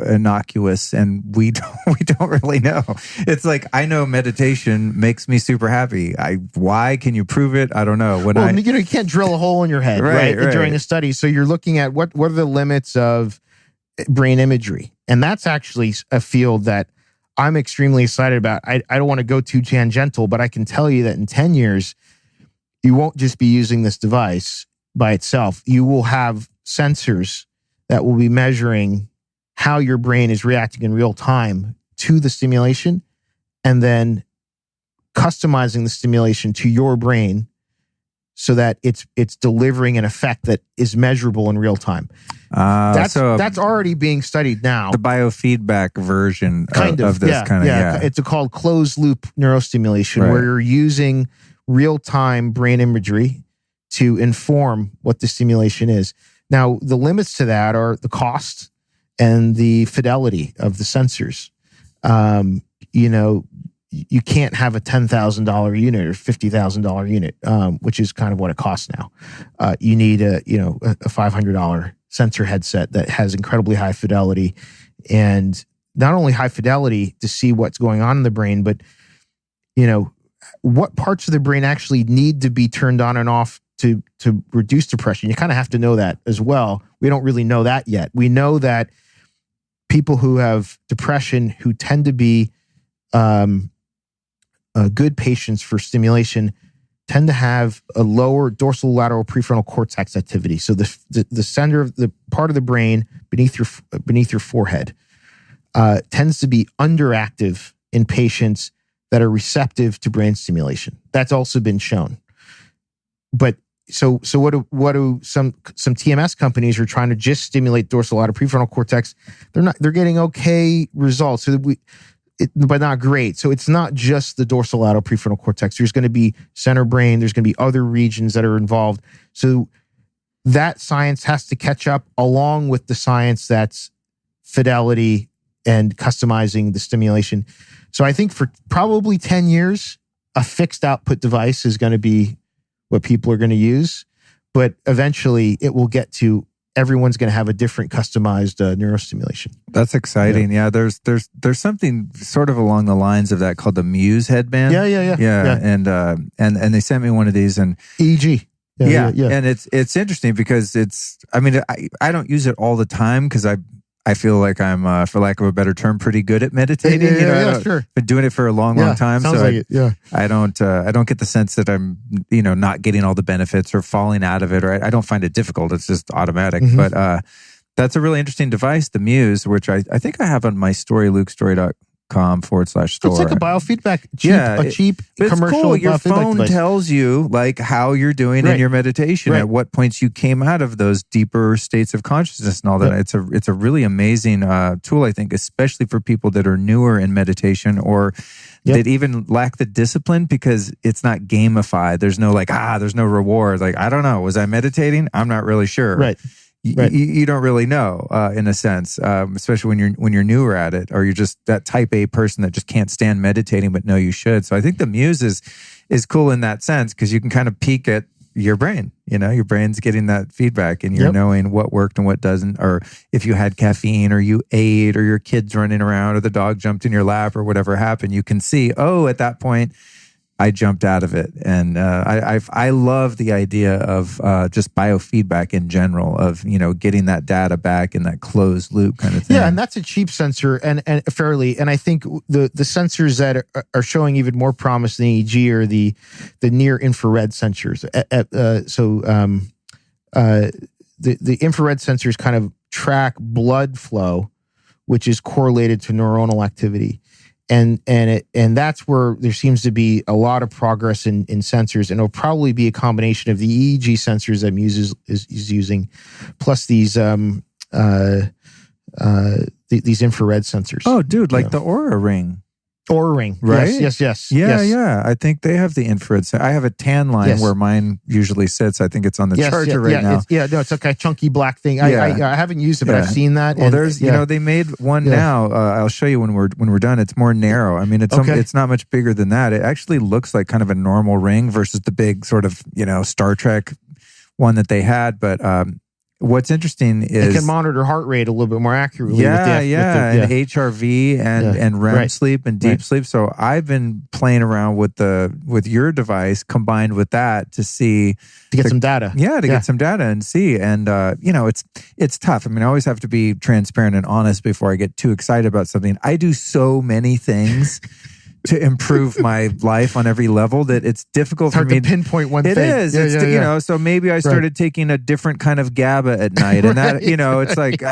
innocuous, and we don't really know. It's like, I know meditation makes me super happy. Why? Can you prove it? I don't know. You can't drill a hole in your head, right? During a study. So you're looking at what are the limits of brain imagery, and that's actually a field that I'm extremely excited about. I don't want to go too tangential, but I can tell you that in 10 years, you won't just be using this device by itself. You will have sensors that will be measuring how your brain is reacting in real time to the stimulation, and then customizing the stimulation to your brain so that it's delivering an effect that is measurable in real time. That's already being studied now. The biofeedback version of this kind of. It's called closed loop neurostimulation, right, where you're using real-time brain imagery to inform what the stimulation is. Now, the limits to that are the cost and the fidelity of the sensors. You can't have a $10,000 unit or $50,000 unit, which is kind of what it costs now. You need a $500 sensor headset that has incredibly high fidelity, and not only high fidelity to see what's going on in the brain, but what parts of the brain actually need to be turned on and off to reduce depression. You kind of have to know that as well. We don't really know that yet. We know that people who have depression, who tend to be good patients for stimulation, tend to have a lower dorsal lateral prefrontal cortex activity. So the center of the part of the brain beneath your forehead tends to be underactive in patients that are receptive to brain stimulation. That's also been shown. But so what do some TMS companies are trying to just stimulate dorsal lateral prefrontal cortex? They're getting okay results. So but not great. So it's not just the dorsal lateral prefrontal cortex. There's going to be center brain. There's going to be other regions that are involved. So that science has to catch up along with the science that's fidelity and customizing the stimulation. So I think for probably 10 years, a fixed output device is going to be what people are going to use. But eventually it will get to everyone's going to have a different customized neurostimulation. That's exciting. Yeah. There's something sort of along the lines of that called the Muse Headband. Yeah. And they sent me one of these and EEG. Yeah. And it's interesting because I don't use it all the time because I feel like I'm, for lack of a better term, pretty good at meditating. Sure. Been doing it for a long time. Sounds So like it. I don't get the sense that I'm, not getting all the benefits or falling out of it, or I don't find it difficult. It's just automatic. Mm-hmm. But that's a really interesting device, the Muse, which I think I have on my story, lukestory.com/store. It's like a biofeedback, cheap commercial. Cool. Your phone device. tells you like how you're doing in your meditation, at what points you came out of those deeper states of consciousness and all that. It's a really amazing tool, I think, especially for people that are newer in meditation or that even lack the discipline because it's not gamified. There's no there's no reward. Like, I don't know. Was I meditating? I'm not really sure. Right. You don't really know, in a sense, especially when you're newer at it, or you're just that type A person that just can't stand meditating, but know you should. So I think the Muse is cool in that sense because you can kind of peek at your brain. Your brain's getting that feedback, and you're knowing what worked and what doesn't, or if you had caffeine, or you ate, or your kid's running around, or the dog jumped in your lap, or whatever happened. You can see, at that point, I jumped out of it. And I love the idea of just biofeedback in general, of, getting that data back in that closed loop kind of thing. Yeah, and that's a cheap sensor and fairly. And I think the sensors that are showing even more promise than EEG are the near infrared sensors. The infrared sensors kind of track blood flow, which is correlated to neuronal activity. And that's where there seems to be a lot of progress in sensors, and it'll probably be a combination of the EEG sensors that Muse is using, plus these infrared sensors. Oh, dude, like the Oura Ring. Oura Ring, right? Yes. Yeah. I think they have the infrared. I have a tan line where mine usually sits. I think it's on the charger right now. It's like a chunky black thing. I haven't used it, but I've seen that. Well, there's they made one now. I'll show you when we're done. It's more narrow. I mean, it's not much bigger than that. It actually looks like kind of a normal ring versus the big sort of Star Trek one that they had, but. What's interesting is it can monitor heart rate a little bit more accurately. And HRV and REM sleep and deep sleep. So I've been playing around with your device combined with that to get some data. Get some data and see. And it's tough. I mean, I always have to be transparent and honest before I get too excited about something. I do so many things to improve my life on every level that it's difficult for me to pinpoint one thing. It is. So maybe I started taking a different kind of GABA at night, and that it's like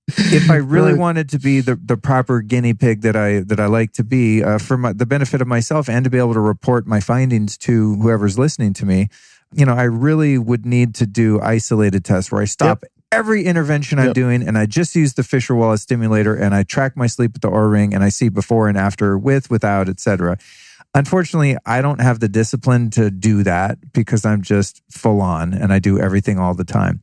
if I really wanted to be the proper guinea pig that I like to be for the benefit of myself and to be able to report my findings to whoever's listening to me, I really would need to do isolated tests where I stop every intervention I'm doing, and I just use the Fisher Wallace Stimulator, and I track my sleep with the Oura Ring, and I see before and after, with, without, etc. Unfortunately, I don't have the discipline to do that because I'm just full on, and I do everything all the time.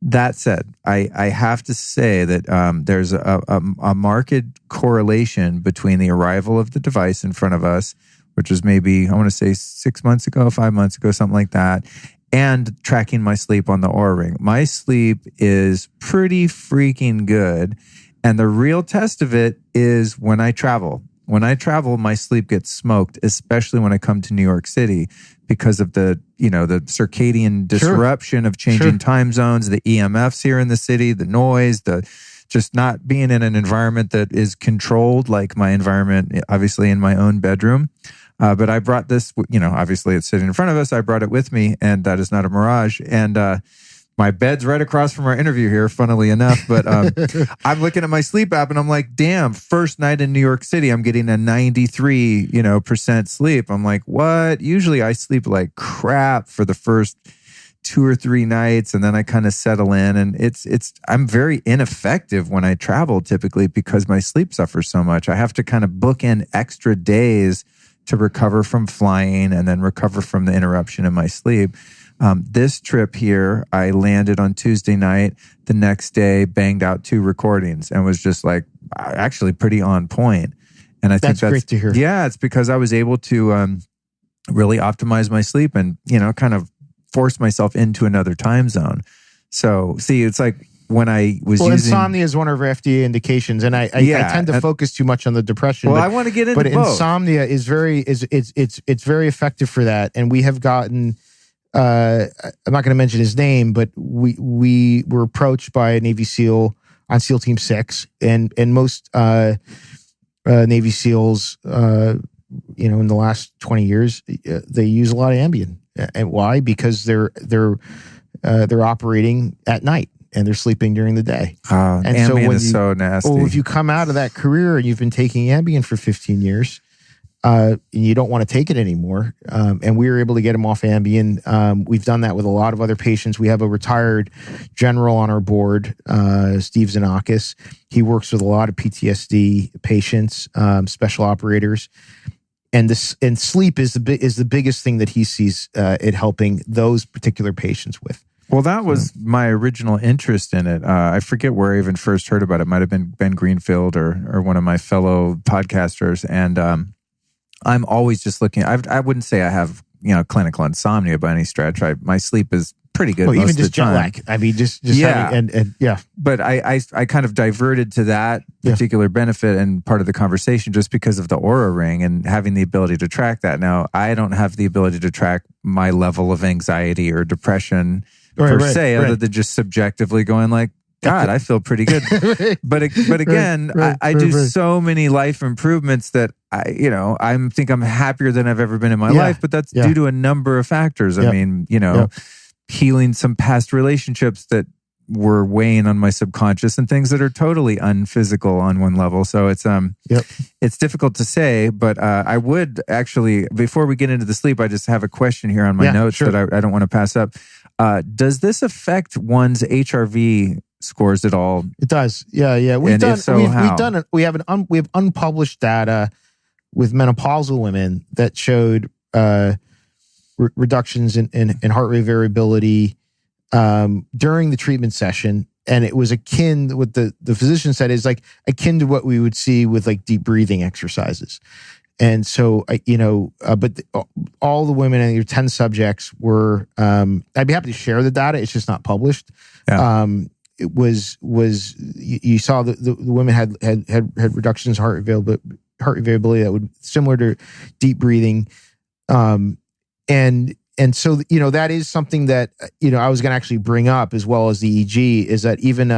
That said, I have to say that there's a marked correlation between the arrival of the device in front of us, which was maybe, I want to say 6 months ago, 5 months ago, something like that, and tracking my sleep on the Oura Ring. My sleep is pretty freaking good. And the real test of it is when I travel. When I travel, my sleep gets smoked, especially when I come to New York City because of the circadian disruption of changing time zones, the EMFs here in the city, the noise, the just not being in an environment that is controlled like my environment, obviously in my own bedroom. But I brought this, obviously it's sitting in front of us. I brought it with me, and that is not a mirage. And my bed's right across from our interview here, funnily enough. But I'm looking at my sleep app, and I'm like, damn, first night in New York City, I'm getting a 93%, sleep. I'm like, what? Usually I sleep like crap for the first 2 or 3 nights, and then I kind of settle in. And I'm very ineffective when I travel typically because my sleep suffers so much. I have to kind of book in extra days to recover from flying and then recover from the interruption in my sleep. This trip here, I landed on Tuesday night. The next day, banged out 2 recordings and was just like actually pretty on point. And I think that's great to hear. Yeah, it's because I was able to really optimize my sleep and, kind of force myself into another time zone. So, see, it's like when I was using... insomnia is one of our FDA indications, and I tend to focus too much on the depression. Well, I want to get into both. But insomnia is very effective for that, and we have gotten... I'm not going to mention his name, but we were approached by a Navy SEAL on SEAL Team 6, and most Navy SEALs, in the last 20 years, they use a lot of Ambien. And why? Because they're operating at night and they're sleeping during the day. And Ambien is so nasty. Well, if you come out of that career and you've been taking Ambien for 15 years, and you don't want to take it anymore, and we were able to get him off Ambien. We've done that with a lot of other patients. We have a retired general on our board, Steve Zanakis. He works with a lot of PTSD patients, special operators. And sleep is the biggest thing that he sees it helping those particular patients with. Well, that was my original interest in it. I forget where I even first heard about it. It might have been Ben Greenfield or one of my fellow podcasters. And I'm always just looking. I wouldn't say I have clinical insomnia by any stretch. My sleep is pretty good. Well, most even just of the time. jet lag. I mean, just yeah, having, and yeah. But I kind of diverted to that particular benefit and part of the conversation just because of the Aura Ring and having the ability to track that. Now, I don't have the ability to track my level of anxiety or depression per se, other than just subjectively going like, God, I feel pretty good. But again, I do so many life improvements that I think I'm happier than I've ever been in my life. But that's due to a number of factors. I mean, healing some past relationships that were weighing on my subconscious and things that are totally unphysical on one level. So it's difficult to say, but I would actually, before we get into the sleep, I just have a question here on my notes that I don't want to pass up. Does this affect one's HRV scores at all? It does. Yeah. We have unpublished data with menopausal women that showed reductions in heart rate variability during the treatment session, and it was akin, what the physician said is like akin to what we would see with like deep breathing exercises. And so but all the women, and your 10 subjects were, I'd be happy to share the data. It's just not published. It was you saw the women had reductions in heart rate variability that would similar to deep breathing. And so, that is something that, I was going to actually bring up, as well as the EEG, is that even,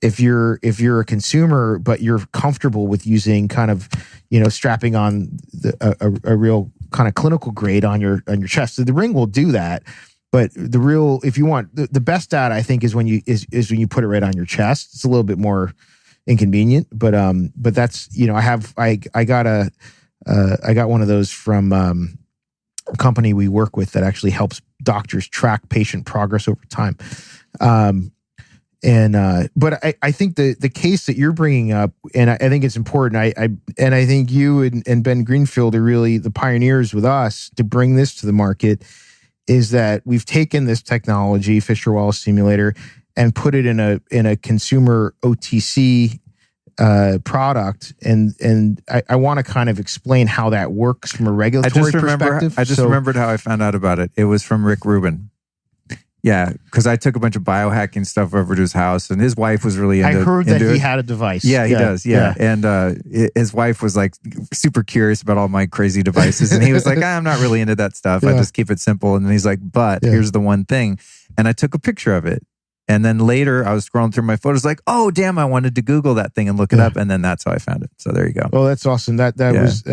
if you're a consumer, but you're comfortable with using kind of, strapping on a real kind of clinical grade on your chest, so the ring will do that. But if you want the best data, I think is when you put it right on your chest. It's a little bit more inconvenient, but that's, I got one of those from, a company we work with that actually helps doctors track patient progress over time. But I think the case that you're bringing up, and I think it's important. I think you and Ben Greenfield are really the pioneers with us to bring this to the market. Is that we've taken this technology, Fisher Wallace Stimulator, and put it in a consumer OTC product, and I want to kind of explain how that works from a regulatory perspective. I just remembered how I found out about it. It was from Rick Rubin. Yeah, because I took a bunch of biohacking stuff over to his house, and his wife was really into it. I heard that he had a device. Yeah, he does. Yeah. And his wife was like super curious about all my crazy devices, and he was like, I'm not really into that stuff. I just keep it simple. And then he's like, but here's the one thing. And I took a picture of it. And then later I was scrolling through my photos like, oh, damn, I wanted to Google that thing and look it up. And then that's how I found it. So there you go. Well, that's awesome. That was,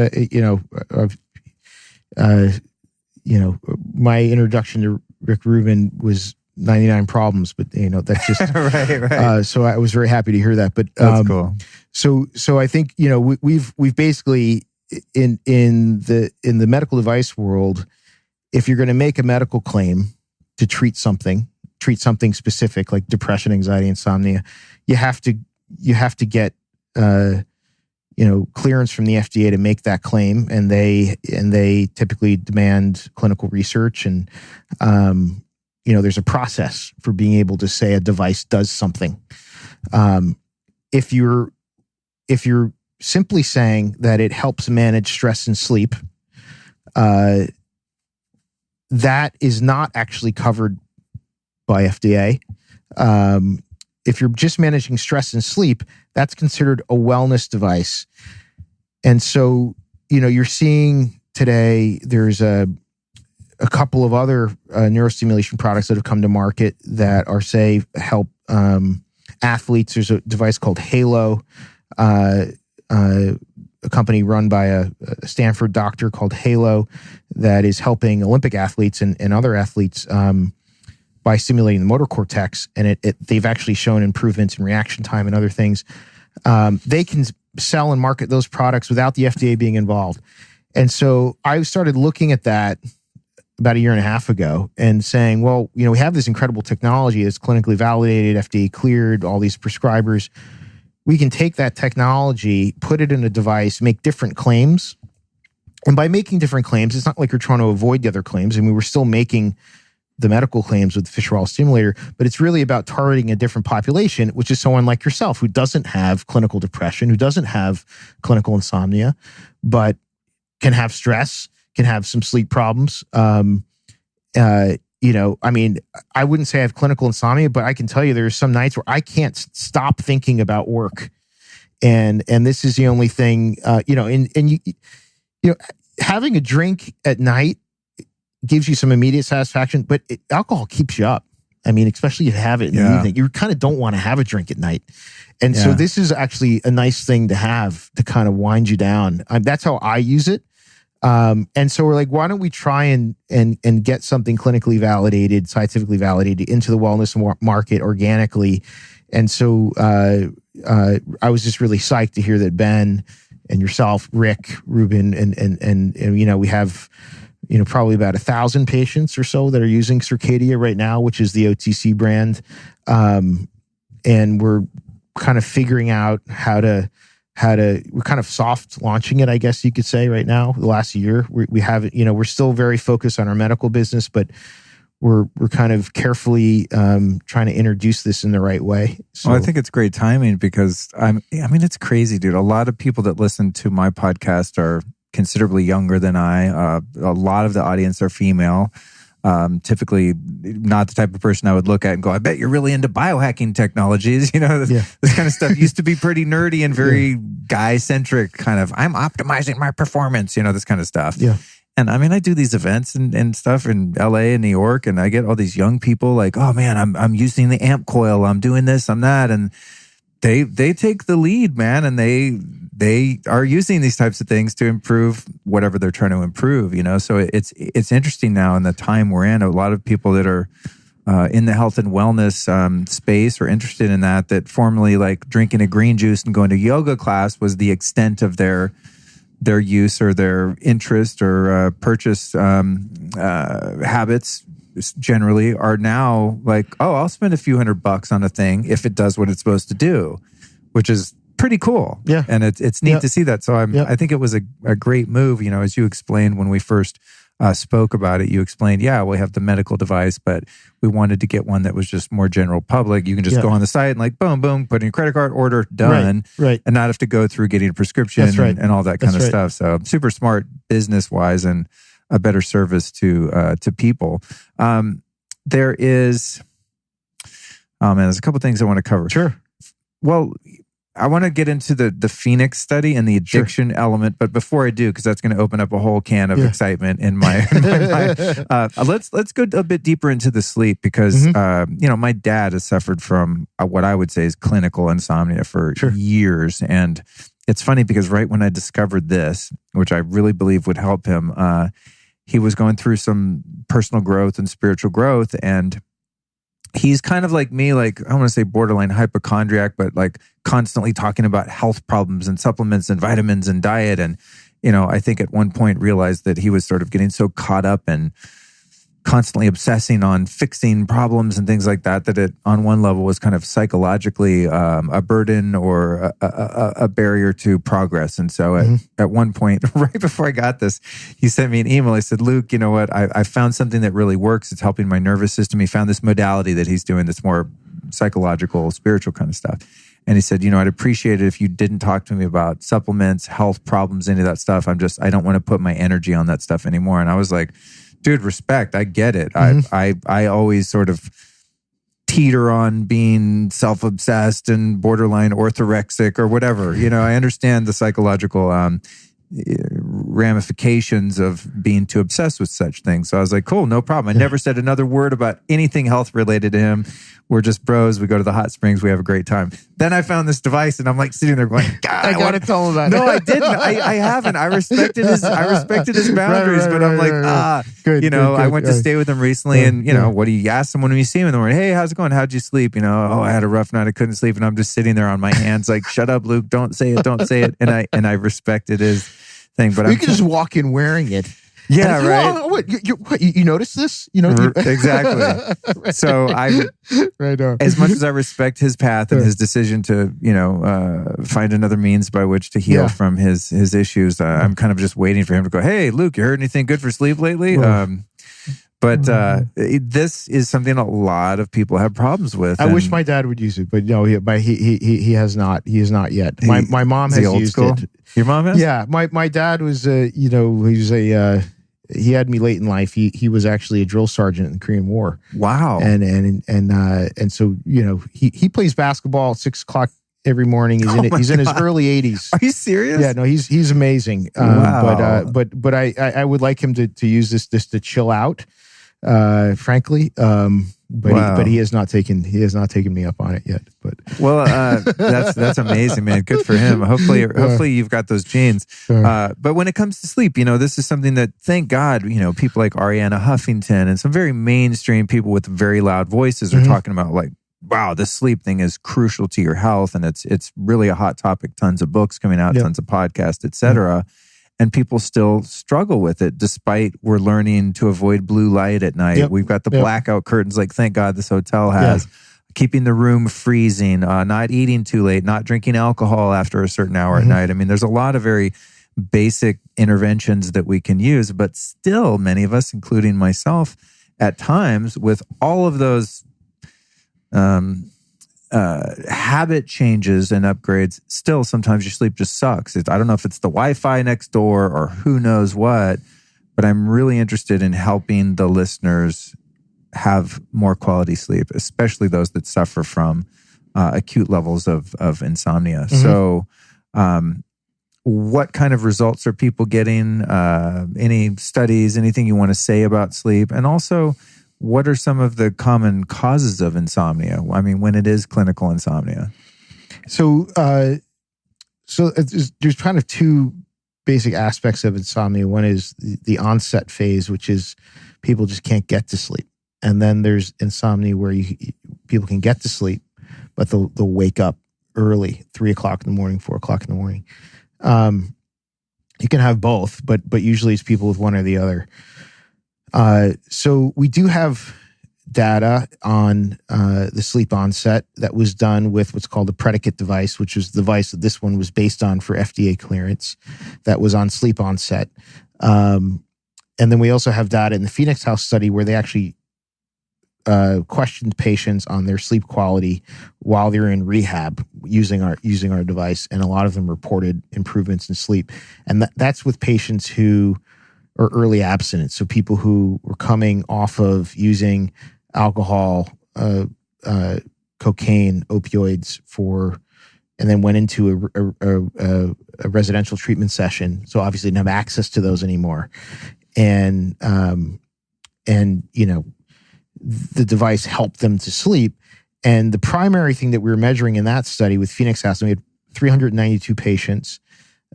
my introduction to Rick Rubin was 99 Problems, but that's just right. So I was very happy to hear that. But that's cool. So I think we've basically in the medical device world, if you're going to make a medical claim to treat something specific like depression, anxiety, insomnia, you have to get clearance from the FDA to make that claim, and they typically demand clinical research, and there's a process for being able to say a device does something. If you're simply saying that it helps manage stress and sleep, that is not actually covered by FDA. If you're just managing stress and sleep, that's considered a wellness device. And so, you're seeing today, there's a couple of other neurostimulation products that have come to market that are, say, help athletes. There's a device called Halo, a company run by a Stanford doctor called Halo that is helping Olympic athletes and other athletes by stimulating the motor cortex. And they've actually shown improvements in reaction time and other things. They can sell and market those products without the FDA being involved. And so I started looking at that about a year and a half ago and saying, well, we have this incredible technology that's clinically validated, FDA cleared, all these prescribers. We can take that technology, put it in a device, make different claims. And by making different claims, it's not like you're trying to avoid the other claims. I mean, we're still making the medical claims with the Fisher Wallace Stimulator, but it's really about targeting a different population, which is someone like yourself who doesn't have clinical depression, who doesn't have clinical insomnia, but can have stress, can have some sleep problems. I mean, I wouldn't say I have clinical insomnia, but I can tell you there's some nights where I can't stop thinking about work. And this is the only thing, having a drink at night gives you some immediate satisfaction, but alcohol keeps you up. I mean, especially if you have it in the evening, you kind of don't want to have a drink at night. And so this is actually a nice thing to have to kind of wind you down. That's how I use it. And so we're like, why don't we try and get something clinically validated, scientifically validated into the wellness market organically. And so I was just really psyched to hear that Ben and yourself, Rick, Ruben, and we have probably about 1,000 patients or so that are using Circadia right now, which is the OTC brand. And we're kind of figuring out how to we're kind of soft launching it, I guess you could say right now. The last year we haven't, we're still very focused on our medical business, but we're kind of carefully trying to introduce this in the right way. So, well, I think it's great timing because it's crazy, dude. A lot of people that listen to my podcast are considerably younger than I. A lot of the audience are female. Typically not the type of person I would look at and go, I bet you're really into biohacking technologies. This kind of stuff used to be pretty nerdy and very guy-centric kind of, I'm optimizing my performance, this kind of stuff. Yeah. And I do these events and stuff in LA and New York, and I get all these young people like, oh man, I'm using the amp coil, I'm doing this, I'm that. And they take the lead, man, and they are using these types of things to improve whatever they're trying to improve, So it's interesting now in the time we're in. A lot of people that are in the health and wellness space are interested in that formerly like drinking a green juice and going to yoga class was the extent of their use or their interest or purchase habits generally are now like, oh, I'll spend a few $100 on a thing if it does what it's supposed to do, which is pretty cool. Yeah. And it's neat to see that. So I think it was a great move, as you explained when we first spoke about it, you explained, we have the medical device, but we wanted to get one that was just more general public. You can just go on the site and like, boom, boom, put in your credit card, order, done. Right. And not have to go through getting a prescription and all that kind of stuff. So super smart business-wise and a better service to people. There's a couple things I want to cover. Sure. Well, I want to get into the Phoenix study and the addiction element, but before I do, because that's going to open up a whole can of excitement in my mind. Let's go a bit deeper into the sleep because my dad has suffered from what I would say is clinical insomnia for years, and it's funny because right when I discovered this, which I really believe would help him, he was going through some personal growth and spiritual growth, and he's kind of like me, like I want to say borderline hypochondriac, but like constantly talking about health problems and supplements and vitamins and diet. And, I think at one point realized that he was sort of getting so caught up in constantly obsessing on fixing problems and things like that, that it on one level was kind of psychologically a burden or a barrier to progress. And so at one point, right before I got this, he sent me an email. He said, Luke, you know what? I found something that really works. It's helping my nervous system. He found this modality that he's doing that's more psychological, spiritual kind of stuff. And he said, you know, I'd appreciate it if you didn't talk to me about supplements, health problems, any of that stuff. I don't want to put my energy on that stuff anymore. And I was like, dude, respect. I get it. I always sort of teeter on being self-obsessed and borderline orthorexic or whatever. You know, I understand the psychological ramifications of being too obsessed with such things. So I was like, cool, no problem. I never said another word about anything health related to him. We're just bros. We go to the hot springs. We have a great time. Then I found this device and I'm like sitting there going, God, I gotta tell him about it. No, I didn't. I haven't. I respected his boundaries, but I'm like, Good, you know, good, I went to stay with him recently and, you know, what do you ask someone when you see him in the morning? Hey, how's it going? How'd you sleep? You know, oh, I had a rough night. I couldn't sleep. And I'm just sitting there on my hands like, shut up, Luke. Don't say it. Don't say it. And I respected his thing. But you can just walk in wearing it. Yeah, right. Oh, what, you notice this? You know, exactly. So right on. As much as I respect his path and his decision to, you know, find another means by which to heal from his issues, I'm kind of just waiting for him to go, hey, Luke, you heard anything good for sleep lately? But this is something a lot of people have problems with. I wish my dad would use it, but no, he has not. He has not yet. My mom has used it. Your mom has? Yeah, my dad was, you know, he had me late in life. He was actually a drill sergeant in the Korean War. Wow. And so, you know, he plays basketball at 6 o'clock every morning. He's in his early 80s. Are you serious? Yeah, no, he's amazing. Wow. But I would like him to use this to chill out. Frankly, but he has not taken me up on it yet. But that's amazing, man. Good for him. Hopefully you've got those genes. But when it comes to sleep, you know, this is something that, thank God, you know, people like Arianna Huffington and some very mainstream people with very loud voices are talking about, like, wow, this sleep thing is crucial to your health, and it's really a hot topic. Tons of books coming out, tons of podcasts, etc. And people still struggle with it, despite we're learning to avoid blue light at night. We've got the blackout curtains, like thank God this hotel has. Keeping the room freezing, not eating too late, not drinking alcohol after a certain hour at night. I mean, there's a lot of very basic interventions that we can use, but still many of us, including myself, at times with all of those habit changes and upgrades, still sometimes your sleep just sucks. I don't know if it's the Wi-Fi next door or who knows what, but I'm really interested in helping the listeners have more quality sleep, especially those that suffer from acute levels of insomnia. So what kind of results are people getting? Any studies, anything you want to say about sleep? And also, what are some of the common causes of insomnia? I mean, when it is clinical insomnia. So there's kind of two basic aspects of insomnia. One is the onset phase, which is people just can't get to sleep. And then there's insomnia where people can get to sleep, but they'll wake up early, 3 o'clock in the morning, 4 o'clock in the morning. You can have both, but usually it's people with one or the other. So we do have data on the sleep onset that was done with what's called a predicate device, which is the device that this one was based on for FDA clearance, that was on sleep onset. And then we also have data in the Phoenix House study where they actually questioned patients on their sleep quality while they were in rehab using our device, and a lot of them reported improvements in sleep. And that's with patients who are early abstinence, so people who were coming off of using alcohol, cocaine, opioids and then went into a residential treatment session. So obviously didn't have access to those anymore, and you know, the device helped them to sleep. And the primary thing that we were measuring in that study with Phoenix House, we had 392 patients.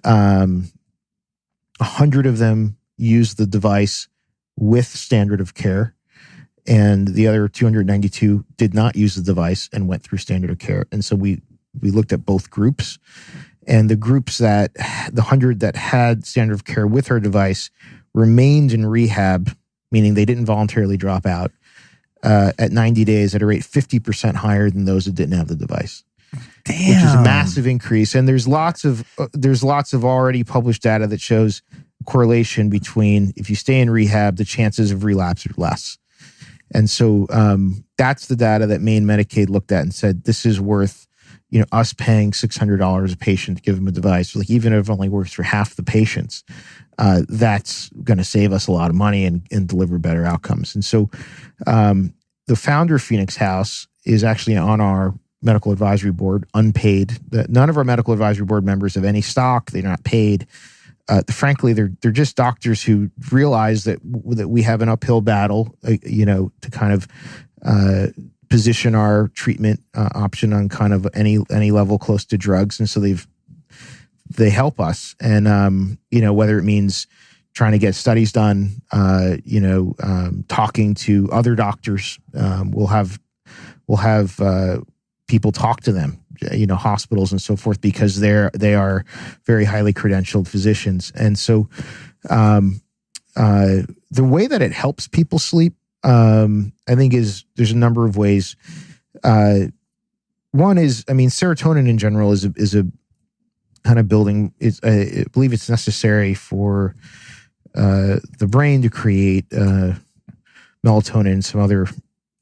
100 of them used the device with standard of care, and the other 292 did not use the device and went through standard of care. And so we looked at both groups, and the groups the 100 that had standard of care with our device remained in rehab meaning they didn't voluntarily drop out, at 90 days at a rate 50% higher than those that didn't have the device. Damn. Which is a massive increase. And there's lots of already published data that shows correlation between, if you stay in rehab, the chances of relapse are less. And so that's the data that Maine Medicaid looked at and said, this is worth, us paying $600 a patient to give them a device. Like, even if it only works for half the patients, that's going to save us a lot of money and deliver better outcomes. And so the founder of Phoenix House is actually on our medical advisory board, unpaid. None of our medical advisory board members have any stock. They're not paid. Frankly, they're just doctors who realize that we have an uphill battle, to kind of position our treatment option on kind of any level close to drugs, and so they help us. And whether it means trying to get studies done, talking to other doctors, we'll have people talk to them, hospitals and so forth, because they are very highly credentialed physicians. And so the way that it helps people sleep, I think there's a number of ways. One is, serotonin in general is a kind of building. I believe it's necessary for the brain to create melatonin and some other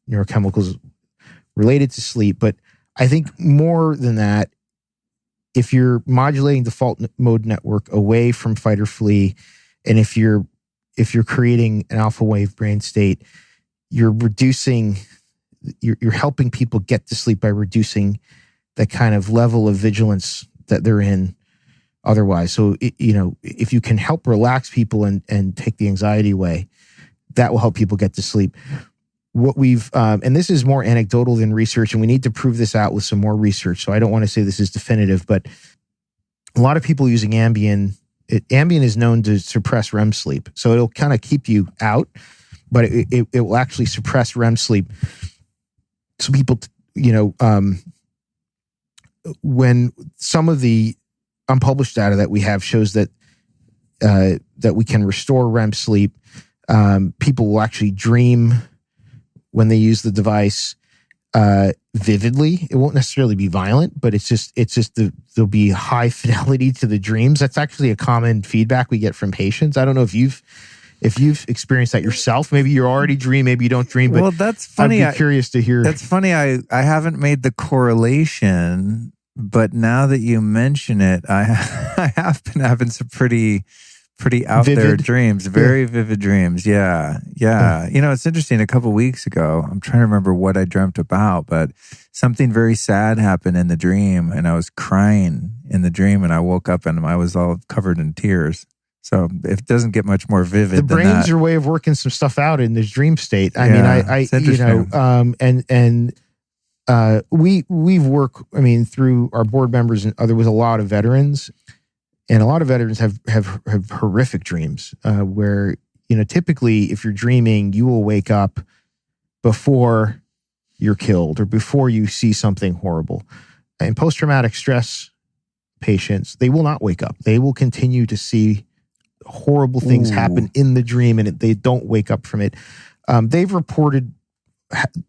neurochemicals related to sleep. But I think more than that, if you're modulating default mode network away from fight or flee, and if you're creating an alpha wave brain state, you're helping people get to sleep by reducing the kind of level of vigilance that they're in otherwise. So, if you can help relax people and take the anxiety away, that will help people get to sleep. What we've, and this is more anecdotal than research, and we need to prove this out with some more research. So I don't want to say this is definitive, but a lot of people using Ambien, Ambien is known to suppress REM sleep. So it'll kind of keep you out, but it will actually suppress REM sleep. So people, when some of the unpublished data that we have shows that we can restore REM sleep, people will actually dream when they use the device vividly. It won't necessarily be violent, but it's just there'll be high fidelity to the dreams. That's actually a common feedback we get from patients. I don't know if you've experienced that yourself. Maybe you already dream, maybe you don't dream. But well, that's funny. I'd be curious to hear. That's funny. I haven't made the correlation, but now that you mention it, I have been having some pretty out there dreams, very vivid dreams. Yeah. It's interesting. A couple of weeks ago, I'm trying to remember what I dreamt about, but something very sad happened in the dream, and I was crying in the dream, and I woke up and I was all covered in tears. So it doesn't get much more vivid. The brain's your way of working some stuff out in this dream state. We've worked, through our board members, and there was a lot of veterans. And a lot of veterans have horrific dreams where, typically if you're dreaming, you will wake up before you're killed or before you see something horrible. And post-traumatic stress patients, they will not wake up. They will continue to see horrible things happen in the dream, and they don't wake up from it. They've reported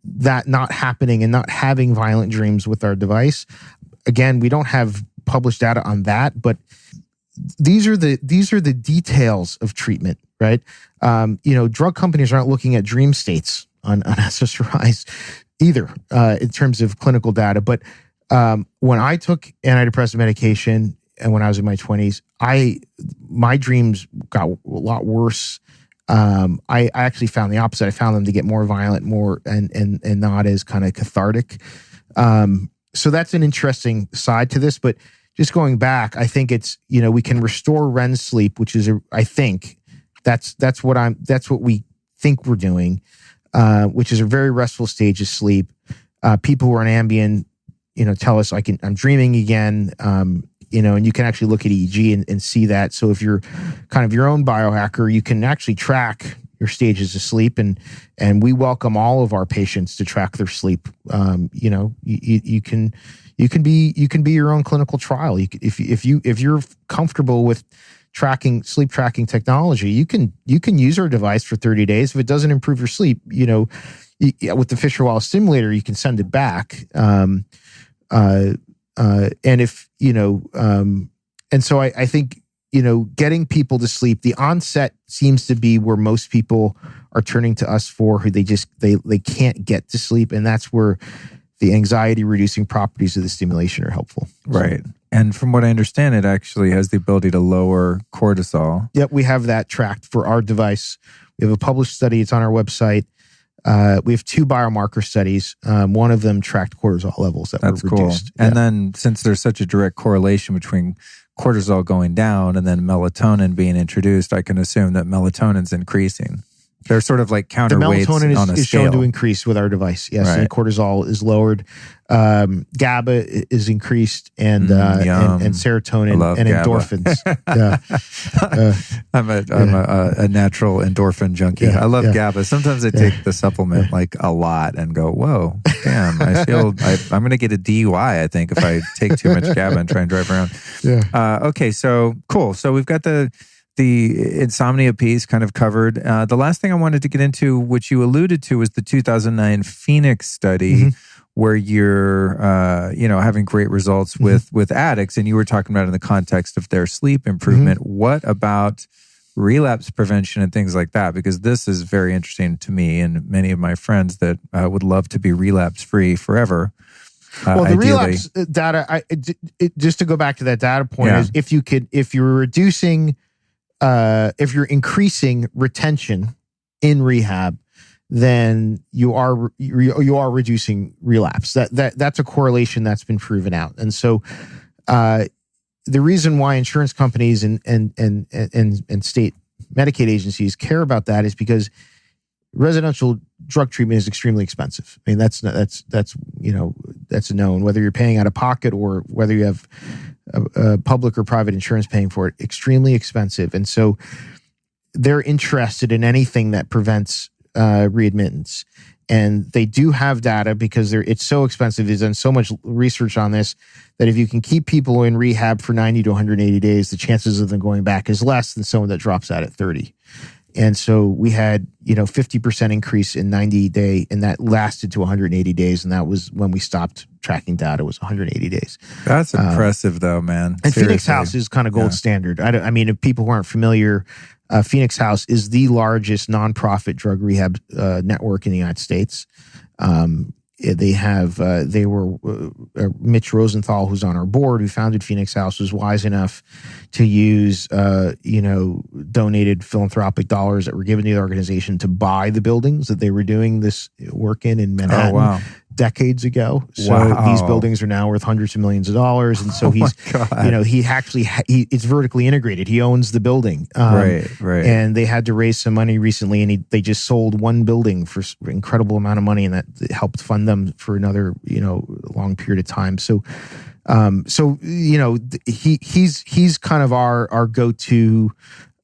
that not happening and not having violent dreams with our device. Again, we don't have published data on that, but these are the details of treatment, right? Drug companies aren't looking at dream states on SSRIs either in terms of clinical data. But when I took antidepressant medication and when I was in my 20s, my dreams got a lot worse. I actually found the opposite. I found them to get more violent, more and not as kind of cathartic. So that's an interesting side to this, but just going back, I think it's, we can restore REM sleep, which is, I think that's what we think we're doing, which is a very restful stage of sleep. People who are on Ambien, tell us I'm dreaming again, and you can actually look at EEG and see that. So if you're kind of your own biohacker, you can actually track your stages of sleep, and we welcome all of our patients to track their sleep. You can be your own clinical trial. If you're comfortable with sleep tracking technology, you can use our device for 30 days. If it doesn't improve your sleep, with the Fisher Wallace Stimulator, you can send it back. And if and so I think getting people to sleep, the onset seems to be where most people are turning to us for, who they can't get to sleep, and that's where the anxiety reducing properties of the stimulation are helpful. Right. And from what I understand, it actually has the ability to lower cortisol. Yep, we have that tracked for our device. We have a published study. It's on our website. We have 2 biomarker studies. One of them tracked cortisol levels that were reduced. Cool. And then since there's such a direct correlation between cortisol going down and then melatonin being introduced, I can assume that melatonin's increasing. They're sort of like counterweights on a scale. The melatonin is shown to increase with our device. Yes, right. And cortisol is lowered. GABA is increased, and serotonin and GABA. Endorphins. I'm a natural endorphin junkie. I love GABA. Sometimes I take the supplement like a lot and go, whoa, damn! I feel I'm going to get a DUI. I think if I take too much GABA and try and drive around. Okay, so cool. So we've got the insomnia piece kind of covered. The last thing I wanted to get into, which you alluded to, was the 2009 Phoenix study, where you're, having great results with addicts, and you were talking about it in the context of their sleep improvement. What about relapse prevention and things like that? Because this is very interesting to me and many of my friends that would love to be relapse free forever. Well, the relapse data, just to go back to that data point, is if you're increasing retention in rehab, then you are reducing relapse. That's a correlation that's been proven out. And so the reason why insurance companies and state Medicaid agencies care about that is because residential drug treatment is extremely expensive. I mean, that's known, whether you're paying out of pocket or whether you have public or private insurance paying for it, extremely expensive. And so they're interested in anything that prevents readmittance. And they do have data because it's so expensive. There's done so much research on this that if you can keep people in rehab for 90 to 180 days, the chances of them going back is less than someone that drops out at 30. And so we had, 50% increase in 90-day, and that lasted to 180 days. And that was when we stopped tracking data, was 180 days. That's impressive though, man. And seriously. Phoenix House is kind of gold standard. I mean, if people who aren't familiar, Phoenix House is the largest nonprofit drug rehab network in the United States. They were Mitch Rosenthal, who's on our board, who founded Phoenix House, was wise enough to use donated philanthropic dollars that were given to the organization to buy the buildings that they were doing this work in Manhattan decades ago. So these buildings are now worth hundreds of millions of dollars, and so it's vertically integrated. He owns the building, right. And they had to raise some money recently, and they just sold one building for an incredible amount of money, and that helped fund them for another long period of time. So he's kind of our go-to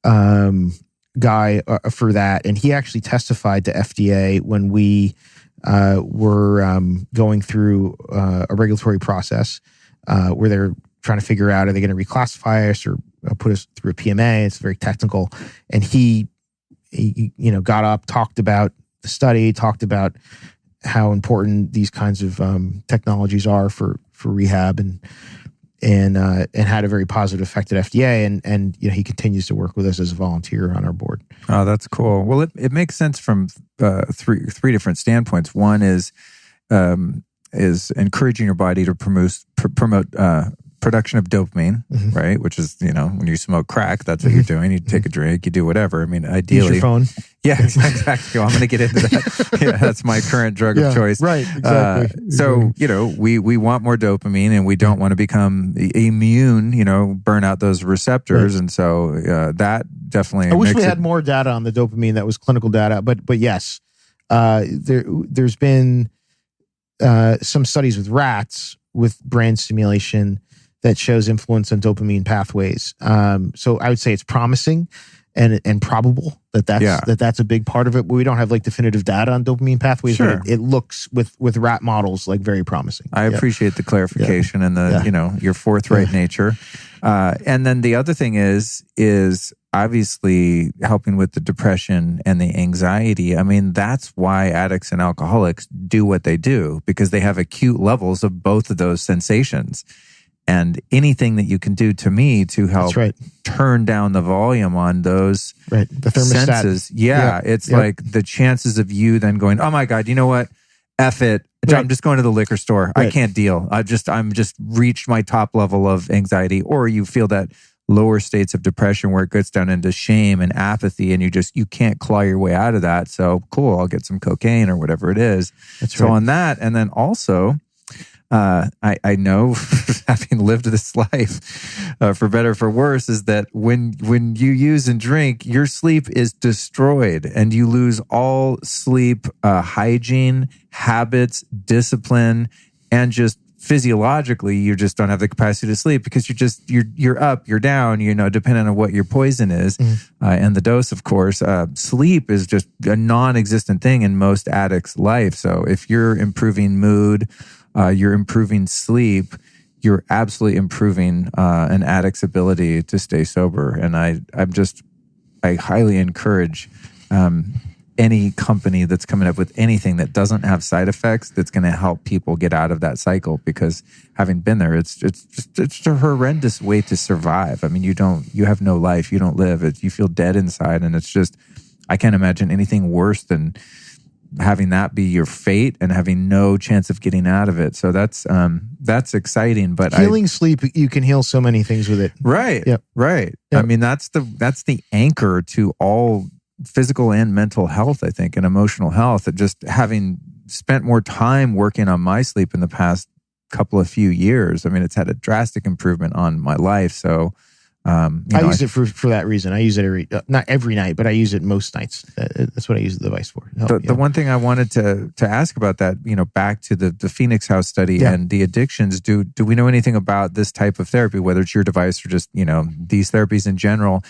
guy for that, and he actually testified to FDA when we were going through a regulatory process where they're trying to figure out, are they going to reclassify us or put us through a PMA? It's very technical. And he got up, talked about the study, talked about how important these kinds of technologies are for rehab, and had a very positive effect at FDA. And he continues to work with us as a volunteer on our board. Oh, that's cool. Well, it makes sense from three different standpoints. One is encouraging your body to promote production of dopamine, right? Which is, when you smoke crack, that's what you're doing. You take a drink, you do whatever. I mean, ideally. Use your phone. Yeah, exactly. I'm going to get into that. Yeah, that's my current drug of choice. Right, exactly. So, we want more dopamine, and we don't want to become immune, burn out those receptors. Right. And so that definitely I wish we had more data on the dopamine that was clinical data, but yes, there's been some studies with rats with brain stimulation that shows influence on dopamine pathways. So I would say it's promising and probable that's a big part of it. But we don't have definitive data on dopamine pathways. Sure. But it looks with rat models very promising. I appreciate the clarification and the your forthright nature. And then the other thing is obviously helping with the depression and the anxiety. I mean, that's why addicts and alcoholics do what they do, because they have acute levels of both of those sensations. And anything that you can do, to me, to help turn down the volume on those the thermostat senses. Yeah, it's like the chances of you then going, oh my God, you know what? F it. I'm just going to the liquor store. I can't deal. I'm just reached my top level of anxiety. Or you feel that lower states of depression where it gets down into shame and apathy, and you can't claw your way out of that. So cool, I'll get some cocaine or whatever it is. So on that, and then also, I know, having lived this life, for better or for worse, is that when you use and drink, your sleep is destroyed, and you lose all sleep hygiene, habits, discipline, and just physiologically, you just don't have the capacity to sleep because you're up, you're down, depending on what your poison is, and the dose, of course. Sleep is just a non-existent thing in most addicts' life. So if you're improving mood, you're improving sleep, you're absolutely improving an addict's ability to stay sober. And I highly encourage any company that's coming up with anything that doesn't have side effects that's going to help people get out of that cycle, because having been there, it's a horrendous way to survive. I mean, you have no life, you don't live, you feel dead inside, and it's just, I can't imagine anything worse than having that be your fate and having no chance of getting out of it. So that's exciting. But healing sleep, you can heal so many things with it. Right. Yep. Right. Yep. I mean, that's the anchor to all physical and mental health, I think, and emotional health. Just having spent more time working on my sleep in the past few years, I mean, it's had a drastic improvement on my life. So I use it for that reason. I use it not every night, but I use it most nights. That's what I use the device for. The one thing I wanted to ask about that, back to the Phoenix House study and the addictions, do we know anything about this type of therapy, whether it's your device or just, these therapies in general,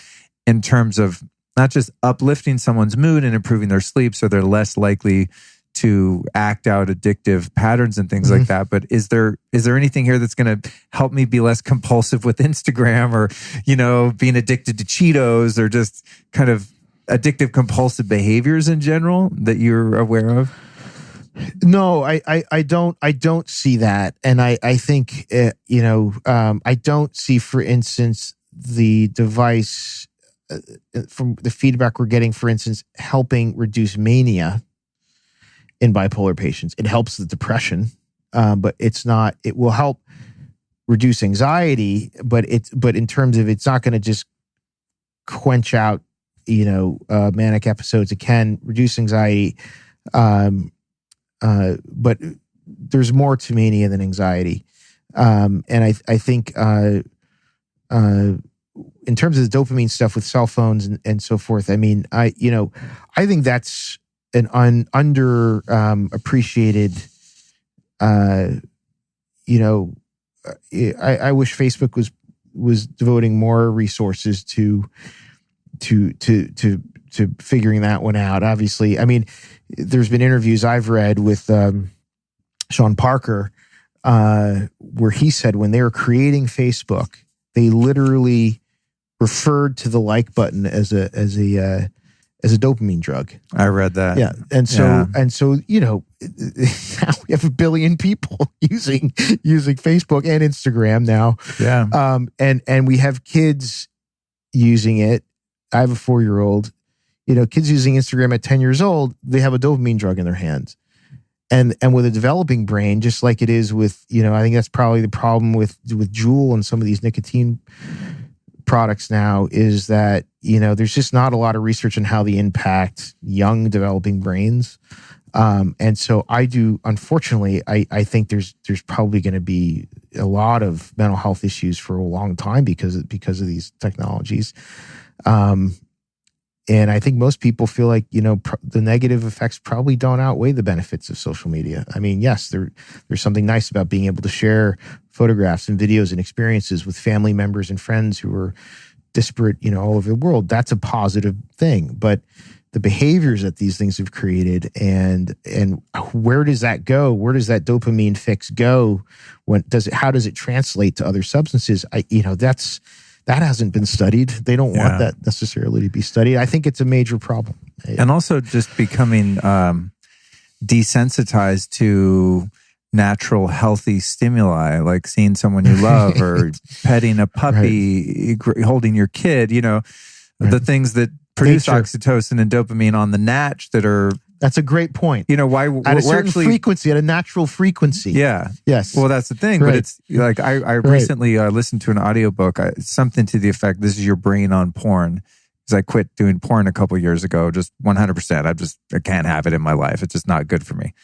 in terms of not just uplifting someone's mood and improving their sleep so they're less likely to act out addictive patterns and things like that, but is there anything here that's going to help me be less compulsive with Instagram, or being addicted to Cheetos, or just kind of addictive compulsive behaviors in general that you're aware of? No, I don't see that, and I think I don't see, for instance, the device from the feedback we're getting, for instance, helping reduce mania in bipolar patients. It helps the depression, but it's not. It will help reduce anxiety, but in terms of, it's not going to just quench out manic episodes. It can reduce anxiety, but there's more to mania than anxiety, and I think in terms of the dopamine stuff with cell phones and so forth, I mean, I think that's an under appreciated. I wish Facebook was devoting more resources to figuring that one out. Obviously, I mean, there's been interviews I've read with Sean Parker where he said when they were creating Facebook, they literally referred to the like button as a dopamine drug. I read that. Yeah. And so now we have 1 billion people using Facebook and Instagram now. Yeah. And we have kids using it. I have a 4-year-old. Kids using Instagram at 10 years old, they have a dopamine drug in their hands. And with a developing brain, just like it is with, I think that's probably the problem with Juul and some of these nicotine products now, is that, there's just not a lot of research on how they impact young developing brains. And so unfortunately, I think there's probably going to be a lot of mental health issues for a long time because of these technologies. And I think most people feel like, the negative effects probably don't outweigh the benefits of social media. I mean, yes, there's something nice about being able to share photographs and videos and experiences with family members and friends who are disparate, all over the world. That's a positive thing. But the behaviors that these things have created, and where does that go? Where does that dopamine fix go? How does it translate to other substances? That hasn't been studied. They don't want that necessarily to be studied. I think it's a major problem. And also just becoming desensitized to natural, healthy stimuli, like seeing someone you love or petting a puppy, holding your kid, the things that produce oxytocin and dopamine on the natch that are... That's a great point. Why at a certain frequency, at a natural frequency. Yeah. Yes. Well, that's the thing. But it's like I recently listened to an audiobook, something to the effect, this is your brain on porn. Because I quit doing porn a couple of years ago, just 100%. I can't have it in my life. It's just not good for me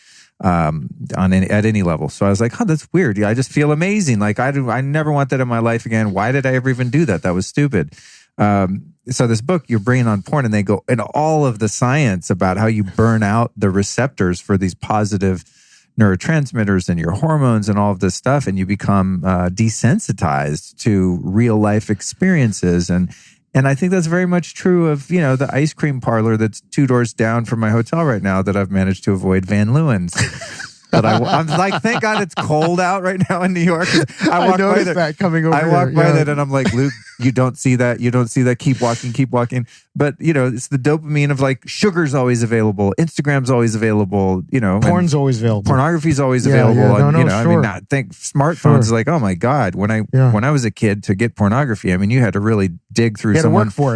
at any level. So I was like, that's weird. I just feel amazing. Like I never want that in my life again. Why did I ever even do that? That was stupid. So this book, Your Brain on Porn, and they go into all of the science about how you burn out the receptors for these positive neurotransmitters and your hormones and all of this stuff, and you become desensitized to real life experiences. And I think that's very much true of, the ice cream parlor that's 2 doors down from my hotel right now that I've managed to avoid Van Leeuwen's. But I'm like, thank God it's cold out right now in New York. I noticed that coming over. I walk by that and I'm like, Luke, you don't see that. You don't see that. Keep walking. But, it's the dopamine of like sugar's always available. Instagram's always available. Porn's always available. Pornography's always available. Sure. I think smartphones like, oh my God, when I was a kid to get pornography, you had to really dig through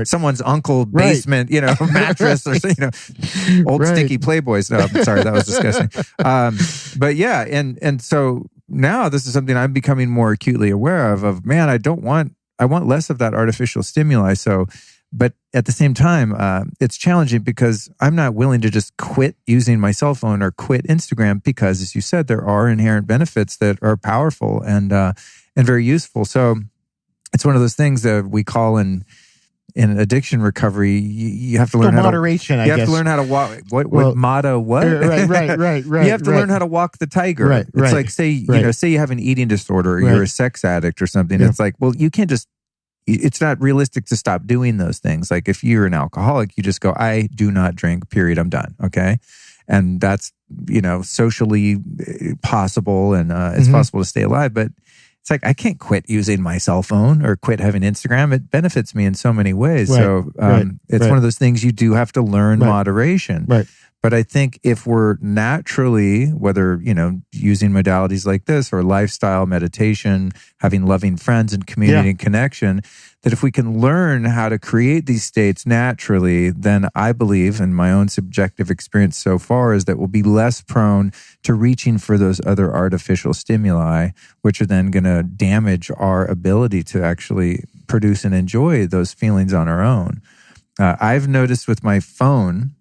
someone's uncle basement, mattress or, old stinky Playboys. No, I'm sorry. That was disgusting. But yeah. And so now this is something I'm becoming more acutely aware of, man, I want less of that artificial stimuli. So, but at the same time, it's challenging because I'm not willing to just quit using my cell phone or quit Instagram because, as you said, there are inherent benefits that are powerful and very useful. So it's one of those things that we call in addiction recovery, you have to learn moderation. You have to learn how to walk. What motto? What? Right. You have to learn how to walk the tiger. Right. It's like say you have an eating disorder or you're a sex addict or something. Yeah. It's like, well, you can't just. It's not realistic to stop doing those things. Like if you're an alcoholic, you just go, I do not drink. Period. I'm done. Okay, and that's socially possible and it's possible to stay alive, but. It's like, I can't quit using my cell phone or quit having Instagram. It benefits me in so many ways. So it's one of those things you do have to learn moderation. Right. But I think if we're naturally, whether, using modalities like this or lifestyle meditation, having loving friends and community and connection, that if we can learn how to create these states naturally, then I believe, in my own subjective experience so far, is that we'll be less prone to reaching for those other artificial stimuli, which are then going to damage our ability to actually produce and enjoy those feelings on our own. I've noticed with my phone,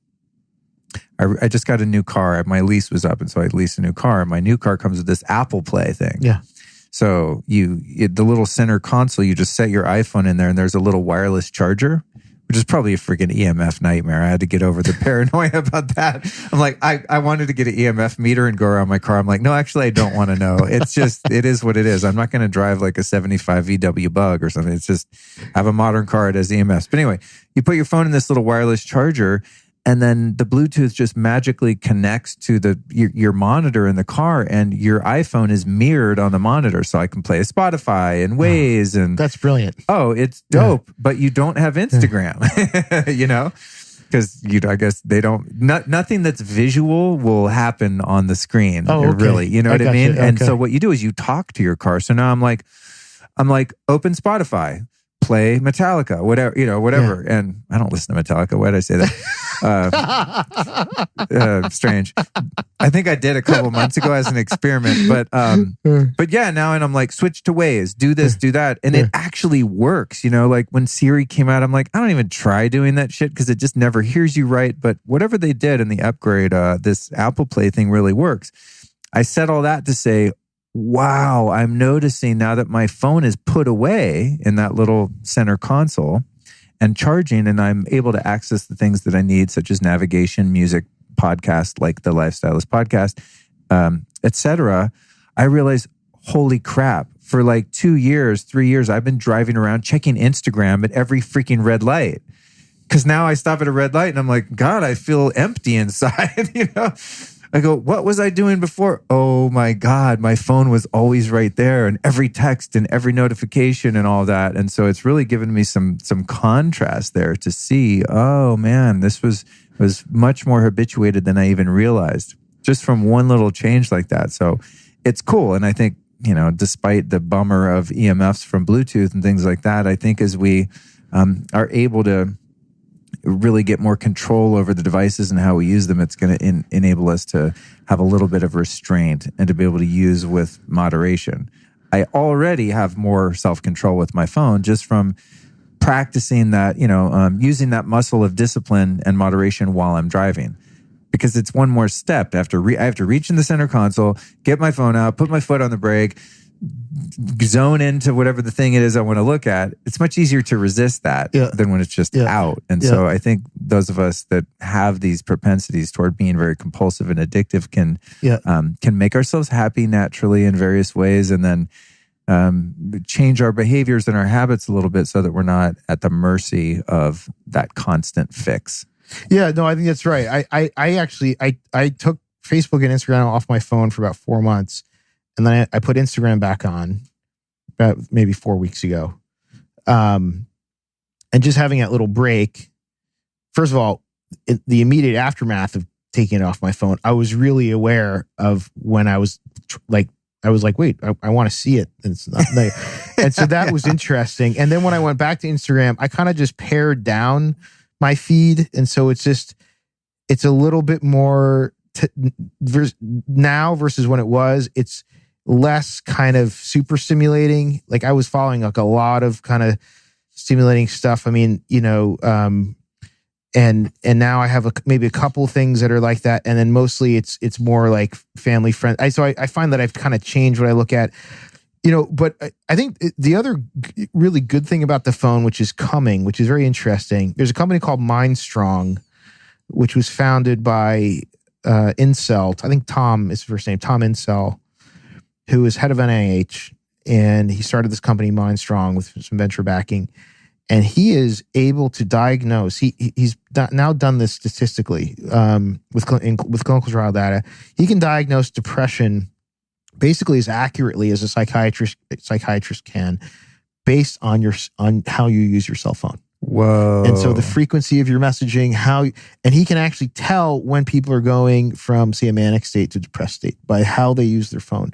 I just got a new car. My lease was up, and so I leased a new car. My new car comes with this Apple Play thing. Yeah. So the little center console, you just set your iPhone in there, and there's a little wireless charger, which is probably a freaking EMF nightmare. I had to get over the paranoia about that. I'm like, I wanted to get an EMF meter and go around my car. I'm like, no, actually, I don't want to know. It's just, it is what it is. I'm not going to drive like a 75 VW Bug or something. It's just, I have a modern car that has EMFs. But anyway, you put your phone in this little wireless charger, and then the Bluetooth just magically connects to your monitor in the car, and your iPhone is mirrored on the monitor. So I can play Spotify and Waze. And that's brilliant. Oh, it's dope. Yeah. But you don't have Instagram, because I guess they don't. Nothing that's visual will happen on the screen. Oh, okay. Really, you know what I mean? You. And okay. so what you do is you talk to your car. So now I'm like, open Spotify. Play Metallica, whatever. Yeah. And I don't listen to Metallica. Why did I say that? Strange. I think I did a couple months ago as an experiment, but yeah, now and I'm like, switch to Waze, do this, do that. And it actually works. Like when Siri came out, I'm like, I don't even try doing that shit because it just never hears you right. But whatever they did in the upgrade, this Apple Play thing really works. I said all that to say, wow, I'm noticing now that my phone is put away in that little center console and charging, and I'm able to access the things that I need, such as navigation, music, podcast, like the Lifestylist podcast, etc. I realized, holy crap, for like 2 years, 3 years, I've been driving around checking Instagram at every freaking red light. Because now I stop at a red light and I'm like, God, I feel empty inside. I go, what was I doing before? Oh my God, my phone was always right there, and every text and every notification and all that. And so it's really given me some contrast there to see, oh man, this was much more habituated than I even realized, just from one little change like that. So it's cool. And I think, despite the bummer of EMFs from Bluetooth and things like that, I think as we are able to really get more control over the devices and how we use them, it's going to enable us to have a little bit of restraint and to be able to use with moderation. I already have more self-control with my phone just from practicing that, using that muscle of discipline and moderation while I'm driving. Because it's one more step. I have to reach in the center console, get my phone out, put my foot on the brake, zone into whatever the thing it is I want to look at. It's much easier to resist that than when it's just out. And so I think those of us that have these propensities toward being very compulsive and addictive can make ourselves happy naturally in various ways, and then change our behaviors and our habits a little bit so that we're not at the mercy of that constant fix. Yeah, no, I think that's right. I actually took Facebook and Instagram off my phone for about 4 months. And then I put Instagram back on about maybe 4 weeks ago. And just having that little break, first of all, the immediate aftermath of taking it off my phone, I was really aware of when I was like, wait, I want to see it. And it's not there. And so that was interesting. And then when I went back to Instagram, I kind of just pared down my feed. And so it's a little bit more now versus when it was. It's less kind of super stimulating. Like I was following like a lot of kind of stimulating stuff. I mean, and now I have maybe a couple things that are like that. And then mostly it's more like family friend. So I find that I've kind of changed what I look at, but I think the other really good thing about the phone, which is coming, which is very interesting. There's a company called MindStrong, which was founded by Incel. I think Tom is his first name, Tom Incel, who is head of NIH, and he started this company MindStrong with some venture backing, and he is able to diagnose. He's now done this statistically with clinical trial data. He can diagnose depression basically as accurately as a psychiatrist can, based on how you use your cell phone. Whoa! And so the frequency of your messaging, and he can actually tell when people are going from, say, a manic state to depressed state by how they use their phone.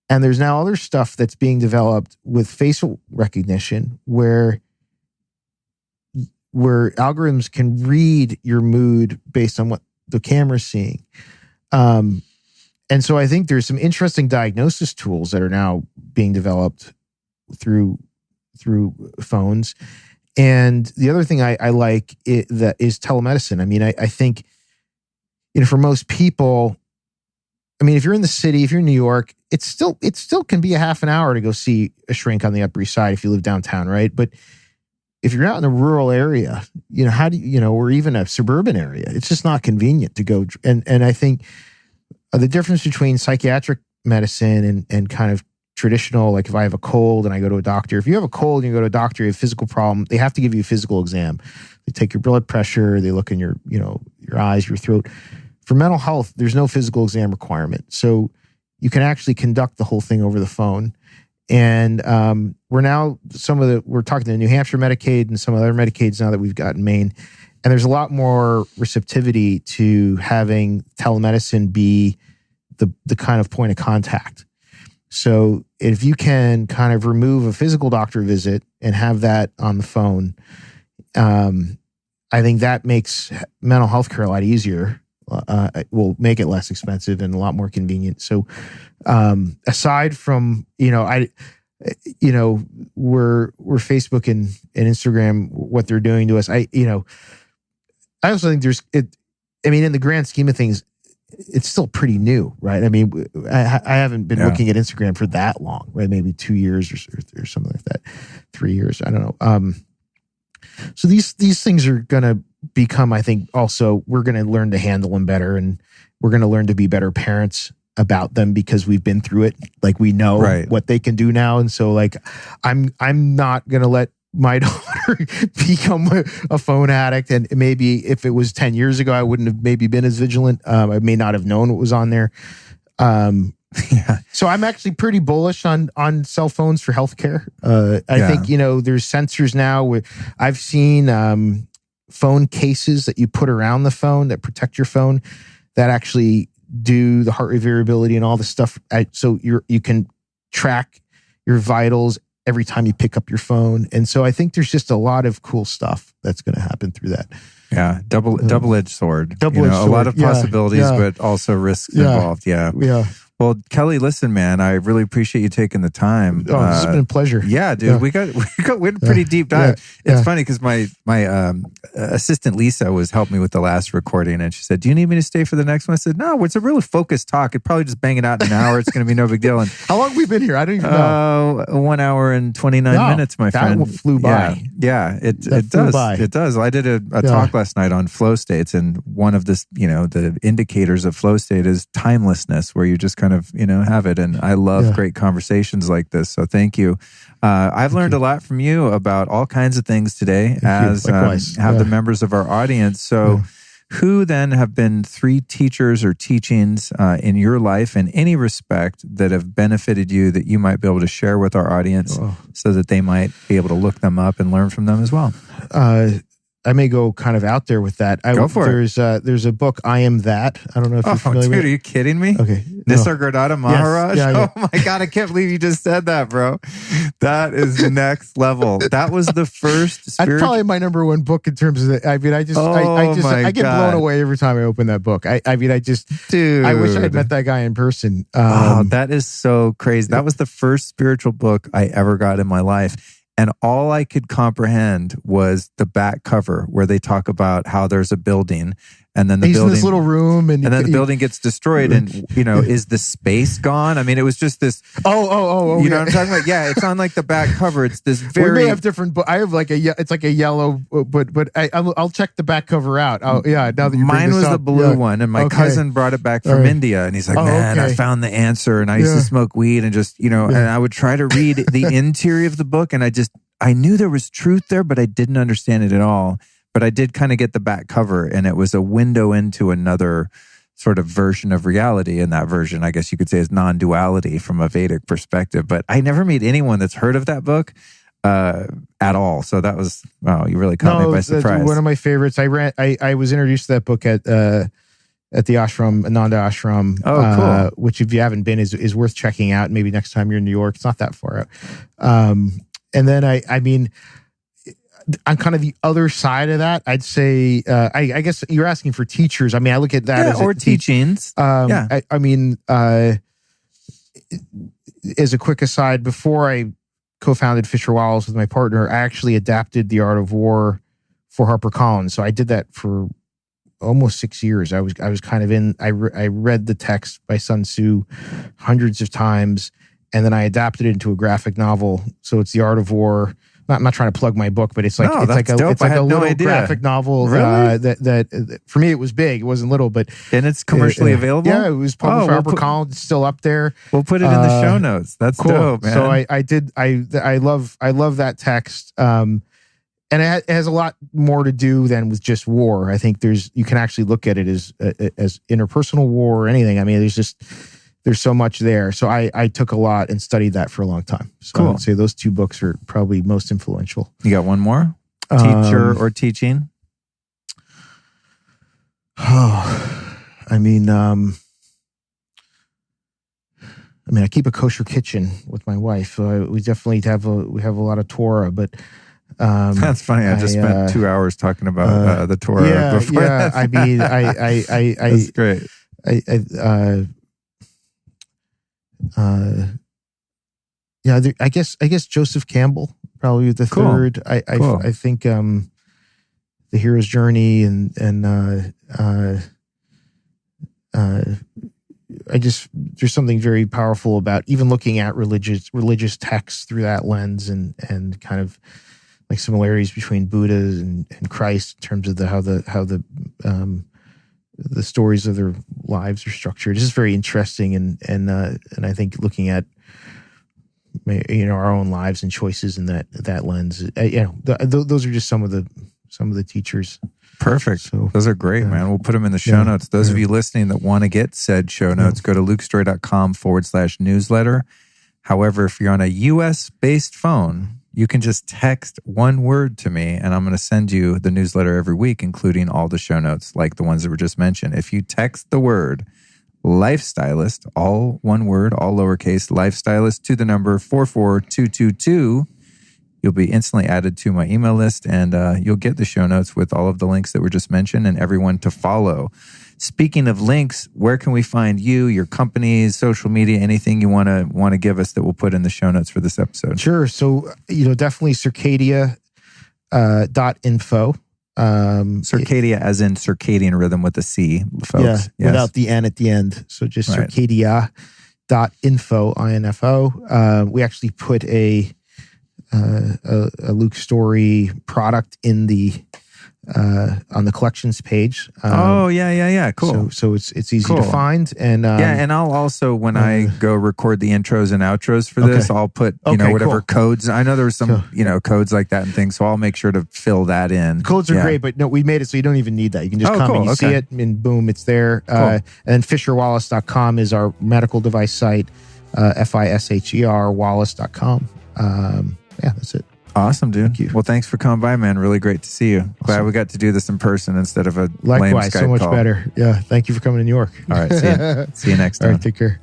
And there's now other stuff that's being developed with facial recognition where algorithms can read your mood based on what the camera's seeing. And so I think there's some interesting diagnosis tools that are now being developed through phones. And the other thing I like that is telemedicine. I mean, I think, for most people, I mean, if you're in the city, if you're in New York, it still can be a half an hour to go see a shrink on the Upper East Side if you live downtown, right? But if you're out in a rural area, how do you, or even a suburban area, it's just not convenient to go. And I think the difference between psychiatric medicine and kind of traditional, like if I have a cold and I go to a doctor, if you have a cold and you go to a doctor, you have a physical problem, they have to give you a physical exam. They take your blood pressure, they look in your eyes, your throat. For mental health, there's no physical exam requirement. So you can actually conduct the whole thing over the phone. And we're talking to New Hampshire Medicaid and some other Medicaids now that we've got in Maine. And there's a lot more receptivity to having telemedicine be the kind of point of contact. So if you can kind of remove a physical doctor visit and have that on the phone, I think that makes mental health care a lot easier. It will make it less expensive and a lot more convenient. So aside from, where Facebook and Instagram, what they're doing to us, I also think in the grand scheme of things, it's still pretty new, right? I mean, I haven't been looking at Instagram for that long, right? Maybe 2 years or something like that, 3 years. I don't know. So these things are going to become, I think, also we're going to learn to handle them better, and we're going to learn to be better parents about them because we've been through it. Like we know what they can do now, and so like I'm not going to let my daughter become a phone addict. And maybe if it was 10 years ago, I wouldn't have maybe been as vigilant. I may not have known what was on there. Yeah. So I'm actually pretty bullish on cell phones for healthcare. I think, there's sensors now where I've seen phone cases that you put around the phone that protect your phone that actually do the heart rate variability and all the stuff. So you can track your vitals every time you pick up your phone. And so I think there's just a lot of cool stuff that's going to happen through that. Yeah. Double-edged sword. Double-edged sword. A lot of possibilities, but also risks involved. Yeah. Yeah. Well, Kelly, listen, man, I really appreciate you taking the time. Oh, this has been a pleasure. Yeah, dude, we went a pretty deep dive. It's funny because my assistant Lisa was helping me with the last recording, and she said, "Do you need me to stay for the next one?" I said, "No, it's a really focused talk. It'd probably just bang it out in an hour. It's going to be no big deal." And how long have we been here? I don't even know. 1 hour and 29 minutes, my friend. That flew by. Yeah, it does. It does. I did a talk last night on flow states, and one of the indicators of flow state is timelessness, where you just kind of have it. And I love great conversations like this. So thank you. I've learned a lot from you about all kinds of things today, have the members of our audience. So who then have been 3 teachers or teachings in your life in any respect that have benefited you that you might be able to share with our audience so that they might be able to look them up and learn from them as well? I may go kind of out there with that. Go for it. There's a book, I Am That. I don't know if you're familiar with it. Are you kidding me? Okay. Nisargadatta Maharaj? Yes. Yeah. Oh my God, I can't believe you just said that, bro. That is next level. That was the first That's probably my number one book in terms of I get blown away every time I open that book. Dude. I wish I had met that guy in person. That is so crazy. That was the first spiritual book I ever got in my life. And all I could comprehend was the back cover where they talk about how there's a building and then he's in this little room and then the building gets destroyed and, is the space gone? I mean, it was just this. You know what I'm talking about? Yeah, it's on like the back cover. It's this very. We may have different, I have it's like a yellow, but I'll check the back cover out. Now that you mine was the blue one, and my cousin brought it back from India, and he's like, "Man, I found the answer." And I used to smoke weed and just and I would try to read the interior of the book, and I knew there was truth there, but I didn't understand it at all. But I did kind of get the back cover, and it was a window into another sort of version of reality. And that version, I guess you could say, is non-duality from a Vedic perspective. But I never meet anyone that's heard of that book at all. So that was, you really caught me by surprise. One of my favorites. I was introduced to that book at the ashram, Ananda Ashram. Oh, cool. Which, if you haven't been, is worth checking out. Maybe next time you're in New York. It's not that far out. And then I mean, on kind of the other side of that, I'd say, I guess you're asking for teachers. I mean, I look at that as teachings. I mean, as a quick aside, before I co-founded Fisher Wallace with my partner, I actually adapted The Art of War for HarperCollins. So I did that for almost 6 years. I was kind of I read the text by Sun Tzu hundreds of times, and then I adapted it into a graphic novel. So it's The Art of War. I'm not trying to plug my book, but it's like a little graphic novel. Really? That for me it was big. It wasn't little, but and it's commercially available. Yeah, it was published by HarperCollins. It's still up there. We'll put it in the show notes. That's cool. Dope, man. So I love that text. And it has a lot more to do than with just war. I think you can actually look at it as interpersonal war or anything. I mean, there's so much there. So I took a lot and studied that for a long time. So cool. I would say those 2 books are probably most influential. You got one more? Teacher or teaching? I mean, I keep a kosher kitchen with my wife. We definitely have a lot of Torah, but that's funny. I just spent 2 hours talking about the Torah before. Yeah, I mean, that's great. I guess Joseph Campbell probably the third. Cool. I think the hero's journey and there's something very powerful about even looking at religious texts through that lens and kind of like similarities between Buddha and Christ in terms of how the stories of their lives are structured. It's just very interesting, and I think looking at our own lives and choices in that lens. Those are just some of the teachers. Perfect. So, those are great, man. We'll put them in the show notes. Those of you listening that want to get said show notes, go to lukestory.com/newsletter. However, if you're on a US-based phone, you can just text one word to me, and I'm going to send you the newsletter every week, including all the show notes, like the ones that were just mentioned. If you text the word Lifestylist, all one word, all lowercase, Lifestylist, to the number 44222, you'll be instantly added to my email list, and you'll get the show notes with all of the links that were just mentioned and everyone to follow. Speaking of links, where can we find you, your companies, social media, anything you want to give us that we'll put in the show notes for this episode? Sure. So, definitely circadia.info. Circadia as in circadian rhythm with a C, folks. Yeah, without the N at the end. So just circadia.info, INFO. We actually put a Luke Story product in the on the collections page. Cool. So it's easy to find, and and I'll also, when I go record the intros and outros for this, I'll put whatever codes. I know there were some codes like that and things, so I'll make sure to fill that in. Codes are great, but no, we made it so you don't even need that. You can just come and you see it, and boom, it's there. And FisherWallace.com is our medical device site. FISHER Wallace.com. That's it. Awesome, dude. Well, thanks for coming by, man. Really great to see you. Glad we got to do this in person instead of a lame Skype so much call. better. Yeah, thank you for coming to New York. All right, see you next time. All right, take care.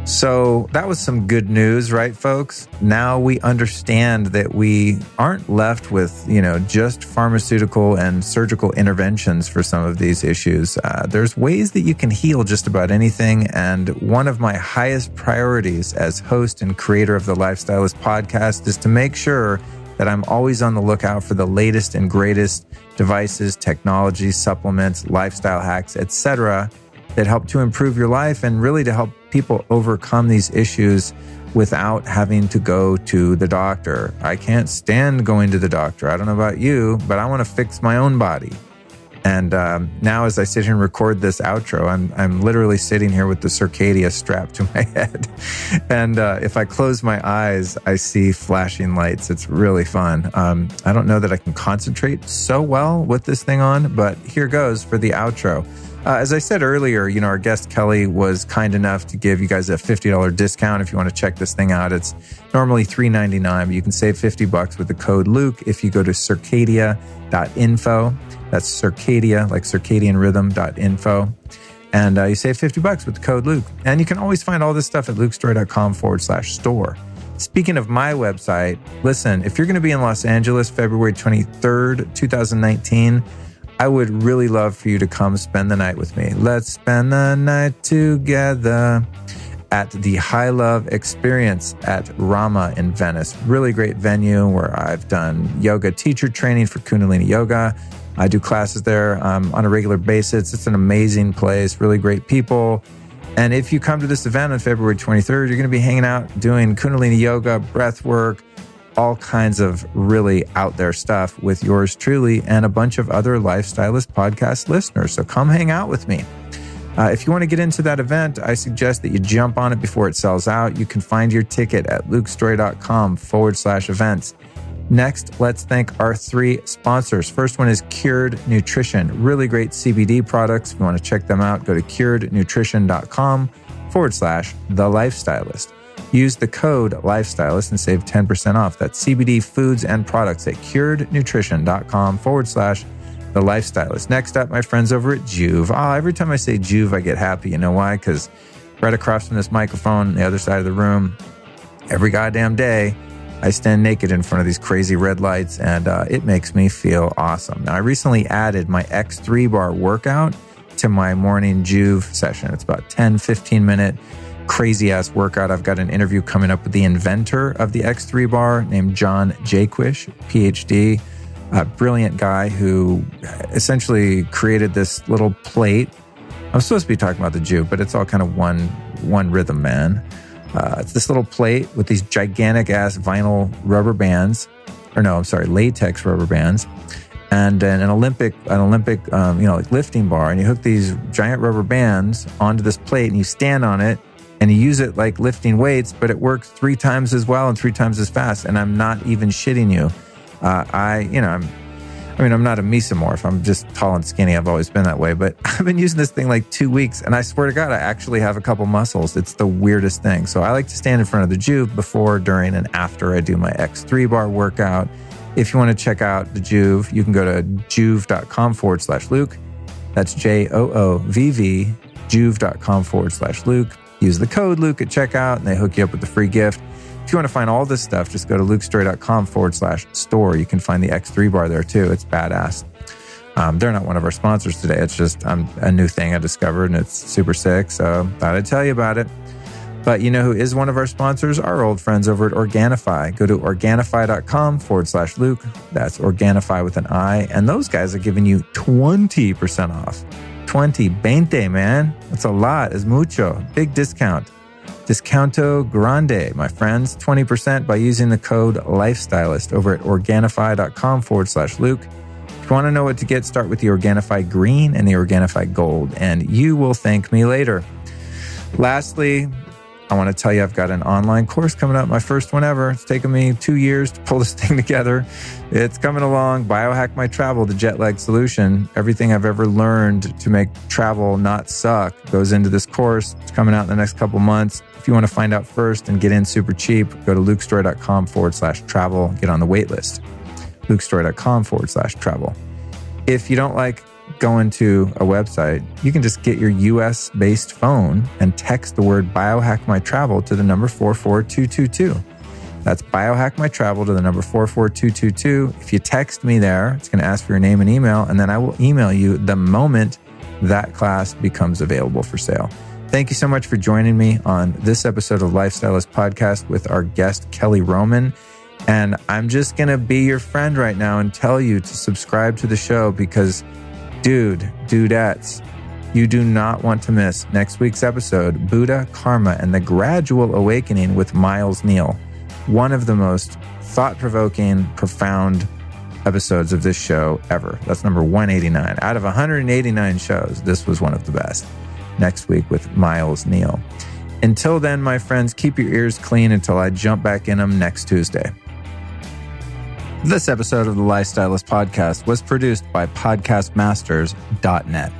So that was some good news, right, folks? Now we understand that we aren't left with, just pharmaceutical and surgical interventions for some of these issues. There's ways that you can heal just about anything. And one of my highest priorities as host and creator of the Lifestylist podcast is to make sure that I'm always on the lookout for the latest and greatest devices, technologies, supplements, lifestyle hacks, etc., that help to improve your life and really to help people overcome these issues without having to go to the doctor. I can't stand going to the doctor. I don't know about you, but I want to fix my own body. And now as I sit here and record this outro, I'm literally sitting here with the Circadia strapped to my head. And if I close my eyes, I see flashing lights. It's really fun. I don't know that I can concentrate so well with this thing on, but here goes for the outro. As I said earlier, our guest Kelly was kind enough to give you guys a $50 discount if you want to check this thing out. It's normally $3.99, but you can save $50 with the code Luke if you go to circadia.info. That's Circadia, like circadian rhythm.info. And you save $50 with the code Luke. And you can always find all this stuff at lukestory.com/store. Speaking of my website, listen, if you're going to be in Los Angeles, February 23rd, 2019, I would really love for you to come spend the night with me. Let's spend the night together at the High Love Experience at Rama in Venice. Really great venue where I've done yoga teacher training for Kundalini Yoga. I do classes there on a regular basis. It's an amazing place, really great people. And if you come to this event on February 23rd, you're going to be hanging out doing Kundalini Yoga, breath work, all kinds of really out there stuff with yours truly and a bunch of other Lifestylist podcast listeners. So come hang out with me. If you want to get into that event, I suggest that you jump on it before it sells out. You can find your ticket at lukestory.com/events. Next, let's thank our 3 sponsors. First one is Cured Nutrition. Really great CBD products. If you want to check them out, go to curednutrition.com/The Lifestylist. Use the code Lifestylist and save 10% off. That's CBD foods and products at curednutrition.com/The Lifestylist. Next up, my friends over at Juve. Every time I say Juve, I get happy. You know why? Because right across from this microphone, on the other side of the room, every goddamn day, I stand naked in front of these crazy red lights, and it makes me feel awesome. Now, I recently added my X3 bar workout to my morning Juve session. It's about 10-15 minute crazy ass workout. I've got an interview coming up with the inventor of the X3 bar named John Jaquish, PhD, a brilliant guy who essentially created this little plate. I'm supposed to be talking about the Juve, but it's all kind of one rhythm, man. It's this little plate with these gigantic ass vinyl rubber bands, latex rubber bands, and an Olympic, like lifting bar. And you hook these giant rubber bands onto this plate and you stand on it and you use it like lifting weights, but it works 3 times as well and 3 times as fast. And I'm not even shitting you. I'm not a mesomorph. I'm just tall and skinny. I've always been that way. But I've been using this thing like 2 weeks, and I swear to God, I actually have a couple muscles. It's the weirdest thing. So I like to stand in front of the Juve before, during, and after I do my X3 bar workout. If you want to check out the Juve, you can go to juve.com/Luke. That's JOOVV, juve.com/Luke. Use the code Luke at checkout, and they hook you up with the free gift. If you want to find all this stuff, just go to lukestory.com/store. You can find the X3 bar there too. It's badass. They're not one of our sponsors today. It's just a new thing I discovered, and it's super sick. So thought I'd tell you about it. But you know who is one of our sponsors? Our old friends over at Organifi. Go to Organifi.com/Luke. That's Organifi with an I. And those guys are giving you 20% off. 20, man. That's a lot. Es mucho. Big discount. Discounto grande, my friends. 20% by using the code LIFESTYLIST over at Organifi.com/Luke. If you want to know what to get, start with the Organifi Green and the Organifi Gold, and you will thank me later. Lastly, I want to tell you I've got an online course coming up, my first one ever. It's taken me 2 years to pull this thing together. It's coming along. Biohack My Travel, the jet lag solution. Everything I've ever learned to make travel not suck goes into this course. It's coming out in the next couple months. If you want to find out first and get in super cheap, go to lukestory.com/travel. Get on the wait list. lukestory.com/travel. If you don't like going to a website, you can just get your US-based phone and text the word Biohack My Travel to the number 44222. That's Biohack My Travel to the number 44222. If you text me there, it's going to ask for your name and email, and then I will email you the moment that class becomes available for sale. Thank you so much for joining me on this episode of Lifestylist Podcast with our guest, Kelly Roman. And I'm just going to be your friend right now and tell you to subscribe to the show because dudettes, you do not want to miss next week's episode, Buddha, Karma, and the Gradual Awakening with Miles Neal. One of the most thought-provoking, profound episodes of this show ever. That's number 189. Out of 189 shows, this was one of the best. Next week with Miles Neal. Until then, my friends, keep your ears clean until I jump back in them next Tuesday. This episode of the Lifestylist Podcast was produced by podcastmasters.net.